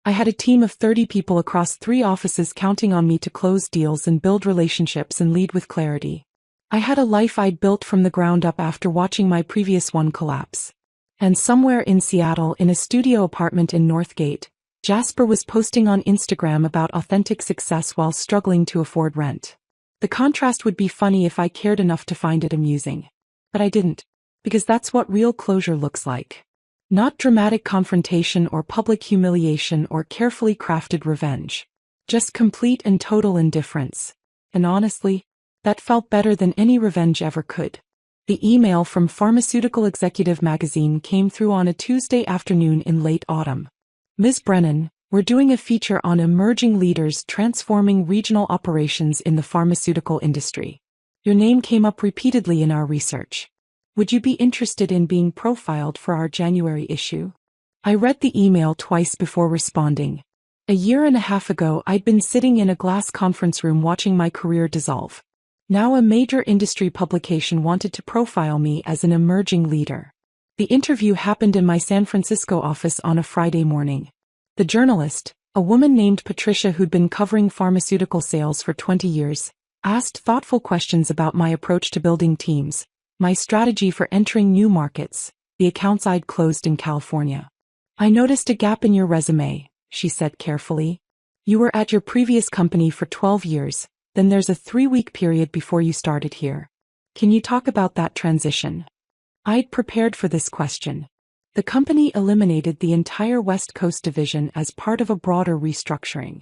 I had a team of 30 people across 3 offices counting on me to close deals and build relationships and lead with clarity. I had a life I'd built from the ground up after watching my previous one collapse. And somewhere in Seattle, in a studio apartment in Northgate, Jasper was posting on Instagram about authentic success while struggling to afford rent. The contrast would be funny if I cared enough to find it amusing. But I didn't. Because that's what real closure looks like. Not dramatic confrontation or public humiliation or carefully crafted revenge. Just complete and total indifference. And honestly, that felt better than any revenge ever could. The email from Pharmaceutical Executive magazine came through on a Tuesday afternoon in late autumn. Ms. Brennan, we're doing a feature on emerging leaders transforming regional operations in the pharmaceutical industry. Your name came up repeatedly in our research. Would you be interested in being profiled for our January issue? I read the email twice before responding. A year and a half ago, I'd been sitting in a glass conference room watching my career dissolve. Now a major industry publication wanted to profile me as an emerging leader. The interview happened in my San Francisco office on a Friday morning. The journalist, a woman named Patricia who'd been covering pharmaceutical sales for 20 years, asked thoughtful questions about my approach to building teams, my strategy for entering new markets, the accounts I'd closed in California. I noticed a gap in your resume, she said carefully. You were at your previous company for 12 years, then there's a 3-week period before you started here. Can you talk about that transition? I'd prepared for this question. The company eliminated the entire West Coast division as part of a broader restructuring.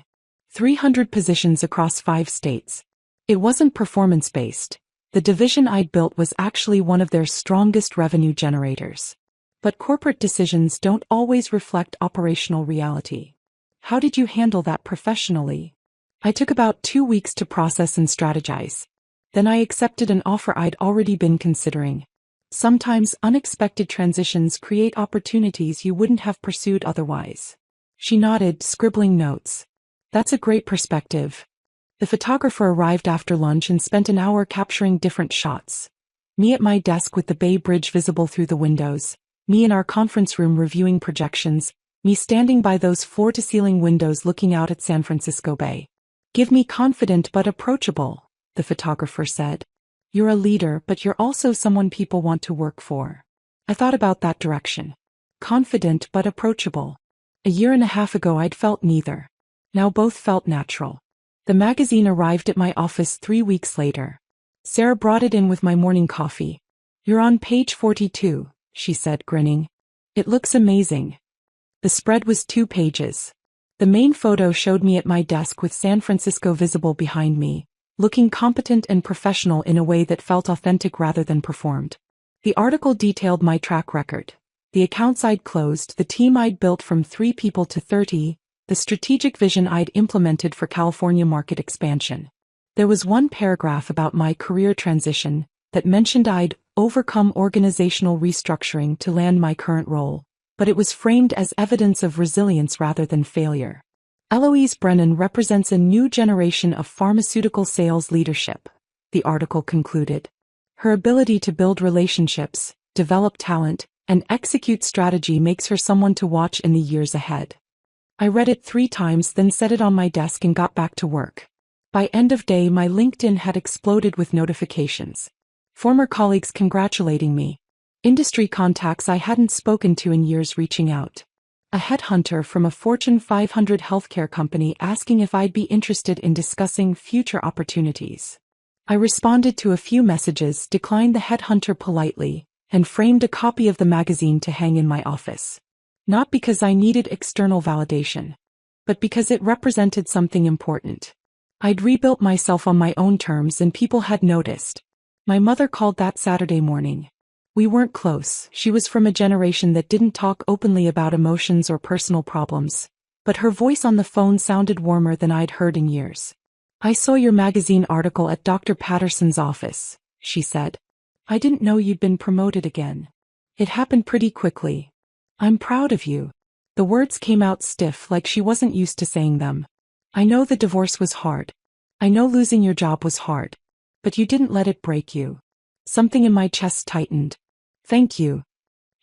300 positions across 5 states. It wasn't performance-based. The division I'd built was actually one of their strongest revenue generators. But corporate decisions don't always reflect operational reality. How did you handle that professionally? I took about 2 weeks to process and strategize. Then I accepted an offer I'd already been considering. Sometimes unexpected transitions create opportunities you wouldn't have pursued otherwise. She nodded, scribbling notes. That's a great perspective. The photographer arrived after lunch and spent an hour capturing different shots. Me at my desk with the Bay Bridge visible through the windows, me in our conference room reviewing projections, me standing by those floor-to-ceiling windows looking out at San Francisco Bay. Give me confident but approachable, the photographer said. You're a leader, but you're also someone people want to work for. I thought about that direction. Confident but approachable. A year and a half ago I'd felt neither. Now both felt natural. The magazine arrived at my office 3 weeks later. Sarah brought it in with my morning coffee. You're on page 42, she said, grinning. It looks amazing. The spread was 2 pages. The main photo showed me at my desk with San Francisco visible behind me, looking competent and professional in a way that felt authentic rather than performed. The article detailed my track record, the accounts I'd closed, the team I'd built from 3 people to 30, the strategic vision I'd implemented for California market expansion. There was one paragraph about my career transition that mentioned I'd overcome organizational restructuring to land my current role, but it was framed as evidence of resilience rather than failure. Eloise Brennan represents a new generation of pharmaceutical sales leadership, the article concluded. Her ability to build relationships, develop talent, and execute strategy makes her someone to watch in the years ahead. I read it 3 times, then set it on my desk and got back to work. By end of day, my LinkedIn had exploded with notifications. Former colleagues congratulating me. Industry contacts I hadn't spoken to in years reaching out. A headhunter from a Fortune 500 healthcare company asking if I'd be interested in discussing future opportunities. I responded to a few messages, declined the headhunter politely, and framed a copy of the magazine to hang in my office. Not because I needed external validation, but because it represented something important. I'd rebuilt myself on my own terms and people had noticed. My mother called that Saturday morning. We weren't close. She was from a generation that didn't talk openly about emotions or personal problems, but her voice on the phone sounded warmer than I'd heard in years. I saw your magazine article at Dr. Patterson's office, she said. I didn't know you'd been promoted again. It happened pretty quickly. I'm proud of you. The words came out stiff, like she wasn't used to saying them. I know the divorce was hard. I know losing your job was hard. But you didn't let it break you. Something in my chest tightened. Thank you.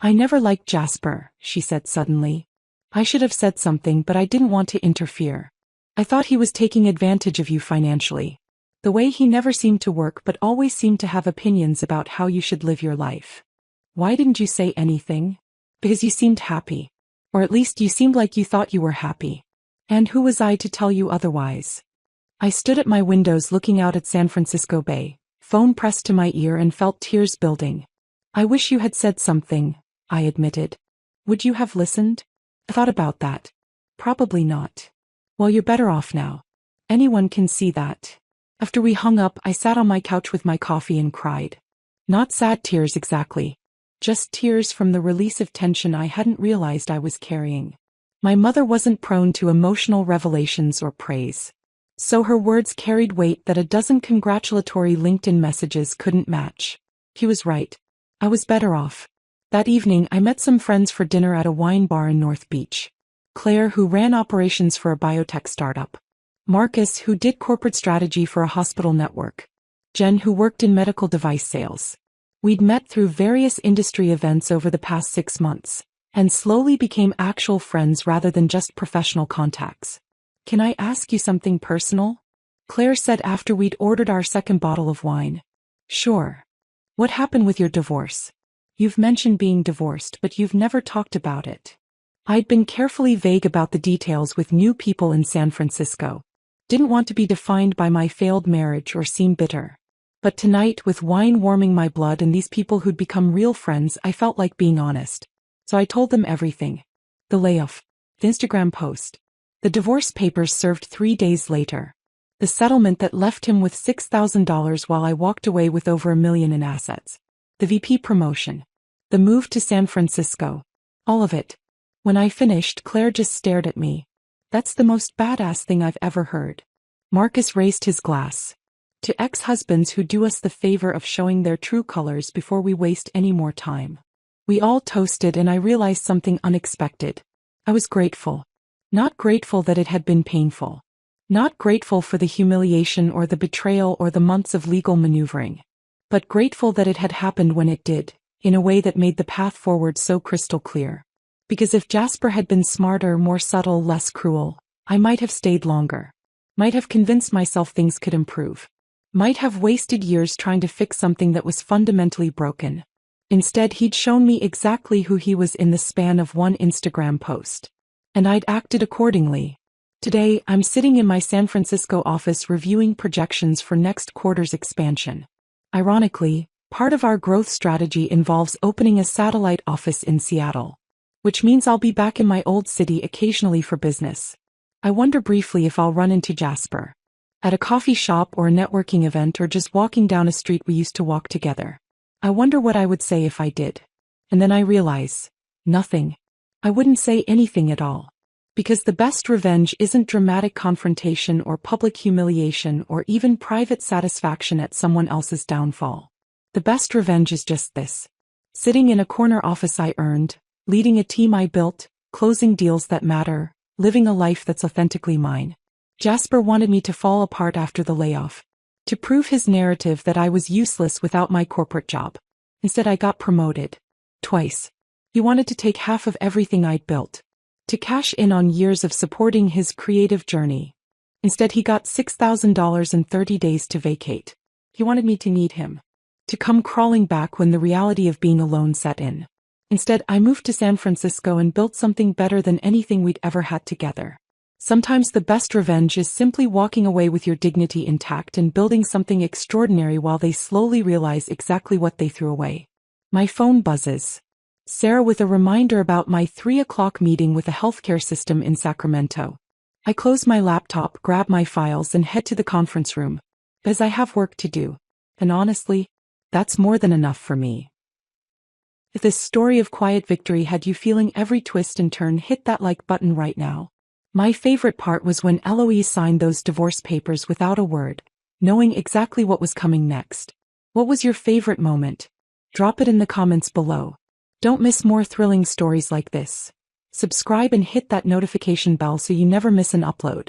I never liked Jasper, she said suddenly. I should have said something, but I didn't want to interfere. I thought he was taking advantage of you financially. The way he never seemed to work but always seemed to have opinions about how you should live your life. Why didn't you say anything? Because you seemed happy. Or at least you seemed like you thought you were happy. And who was I to tell you otherwise? I stood at my windows looking out at San Francisco Bay, phone pressed to my ear, and felt tears building. I wish you had said something, I admitted. Would you have listened? I thought about that. Probably not. Well, you're better off now. Anyone can see that. After we hung up, I sat on my couch with my coffee and cried. Not sad tears exactly. Just tears from the release of tension I hadn't realized I was carrying. My mother wasn't prone to emotional revelations or praise. So her words carried weight that a dozen congratulatory LinkedIn messages couldn't match. He was right. I was better off. That evening I met some friends for dinner at a wine bar in North Beach. Claire, who ran operations for a biotech startup. Marcus, who did corporate strategy for a hospital network. Jen, who worked in medical device sales. We'd met through various industry events over the past 6 months, and slowly became actual friends rather than just professional contacts. Can I ask you something personal? Claire said after we'd ordered our second bottle of wine. Sure. What happened with your divorce? You've mentioned being divorced, but you've never talked about it. I'd been carefully vague about the details with new people in San Francisco. Didn't want to be defined by my failed marriage or seem bitter. But tonight, with wine warming my blood and these people who'd become real friends, I felt like being honest. So I told them everything. The layoff. The Instagram post. The divorce papers served 3 days later. The settlement that left him with $6,000 while I walked away with over $1 million in assets. The VP promotion. The move to San Francisco. All of it. When I finished, Claire just stared at me. That's the most badass thing I've ever heard. Marcus raised his glass. To ex-husbands who do us the favor of showing their true colors before we waste any more time. We all toasted and I realized something unexpected. I was grateful. Not grateful that it had been painful. Not grateful for the humiliation or the betrayal or the months of legal maneuvering. But grateful that it had happened when it did, in a way that made the path forward so crystal clear. Because if Jasper had been smarter, more subtle, less cruel, I might have stayed longer. Might have convinced myself things could improve. Might have wasted years trying to fix something that was fundamentally broken. Instead, he'd shown me exactly who he was in the span of one Instagram post. And I'd acted accordingly. Today, I'm sitting in my San Francisco office reviewing projections for next quarter's expansion. Ironically, part of our growth strategy involves opening a satellite office in Seattle. Which means I'll be back in my old city occasionally for business. I wonder briefly if I'll run into Jasper. At a coffee shop or a networking event or just walking down a street we used to walk together. I wonder what I would say if I did. And then I realize, nothing. I wouldn't say anything at all. Because the best revenge isn't dramatic confrontation or public humiliation or even private satisfaction at someone else's downfall. The best revenge is just this. Sitting in a corner office I earned, leading a team I built, closing deals that matter, living a life that's authentically mine. Jasper wanted me to fall apart after the layoff. To prove his narrative that I was useless without my corporate job. Instead I got promoted. Twice. He wanted to take half of everything I'd built. To cash in on years of supporting his creative journey. Instead he got $6,000 and 30 days to vacate. He wanted me to need him. To come crawling back when the reality of being alone set in. Instead, I moved to San Francisco and built something better than anything we'd ever had together. Sometimes the best revenge is simply walking away with your dignity intact and building something extraordinary while they slowly realize exactly what they threw away. My phone buzzes. Sarah with a reminder about my 3 o'clock meeting with a healthcare system in Sacramento. I close my laptop, grab my files and head to the conference room. Because I have work to do. And honestly, that's more than enough for me. If this story of quiet victory had you feeling every twist and turn, hit that like button right now. My favorite part was when Eloise signed those divorce papers without a word, knowing exactly what was coming next. What was your favorite moment? Drop it in the comments below. Don't miss more thrilling stories like this. Subscribe and hit that notification bell so you never miss an upload.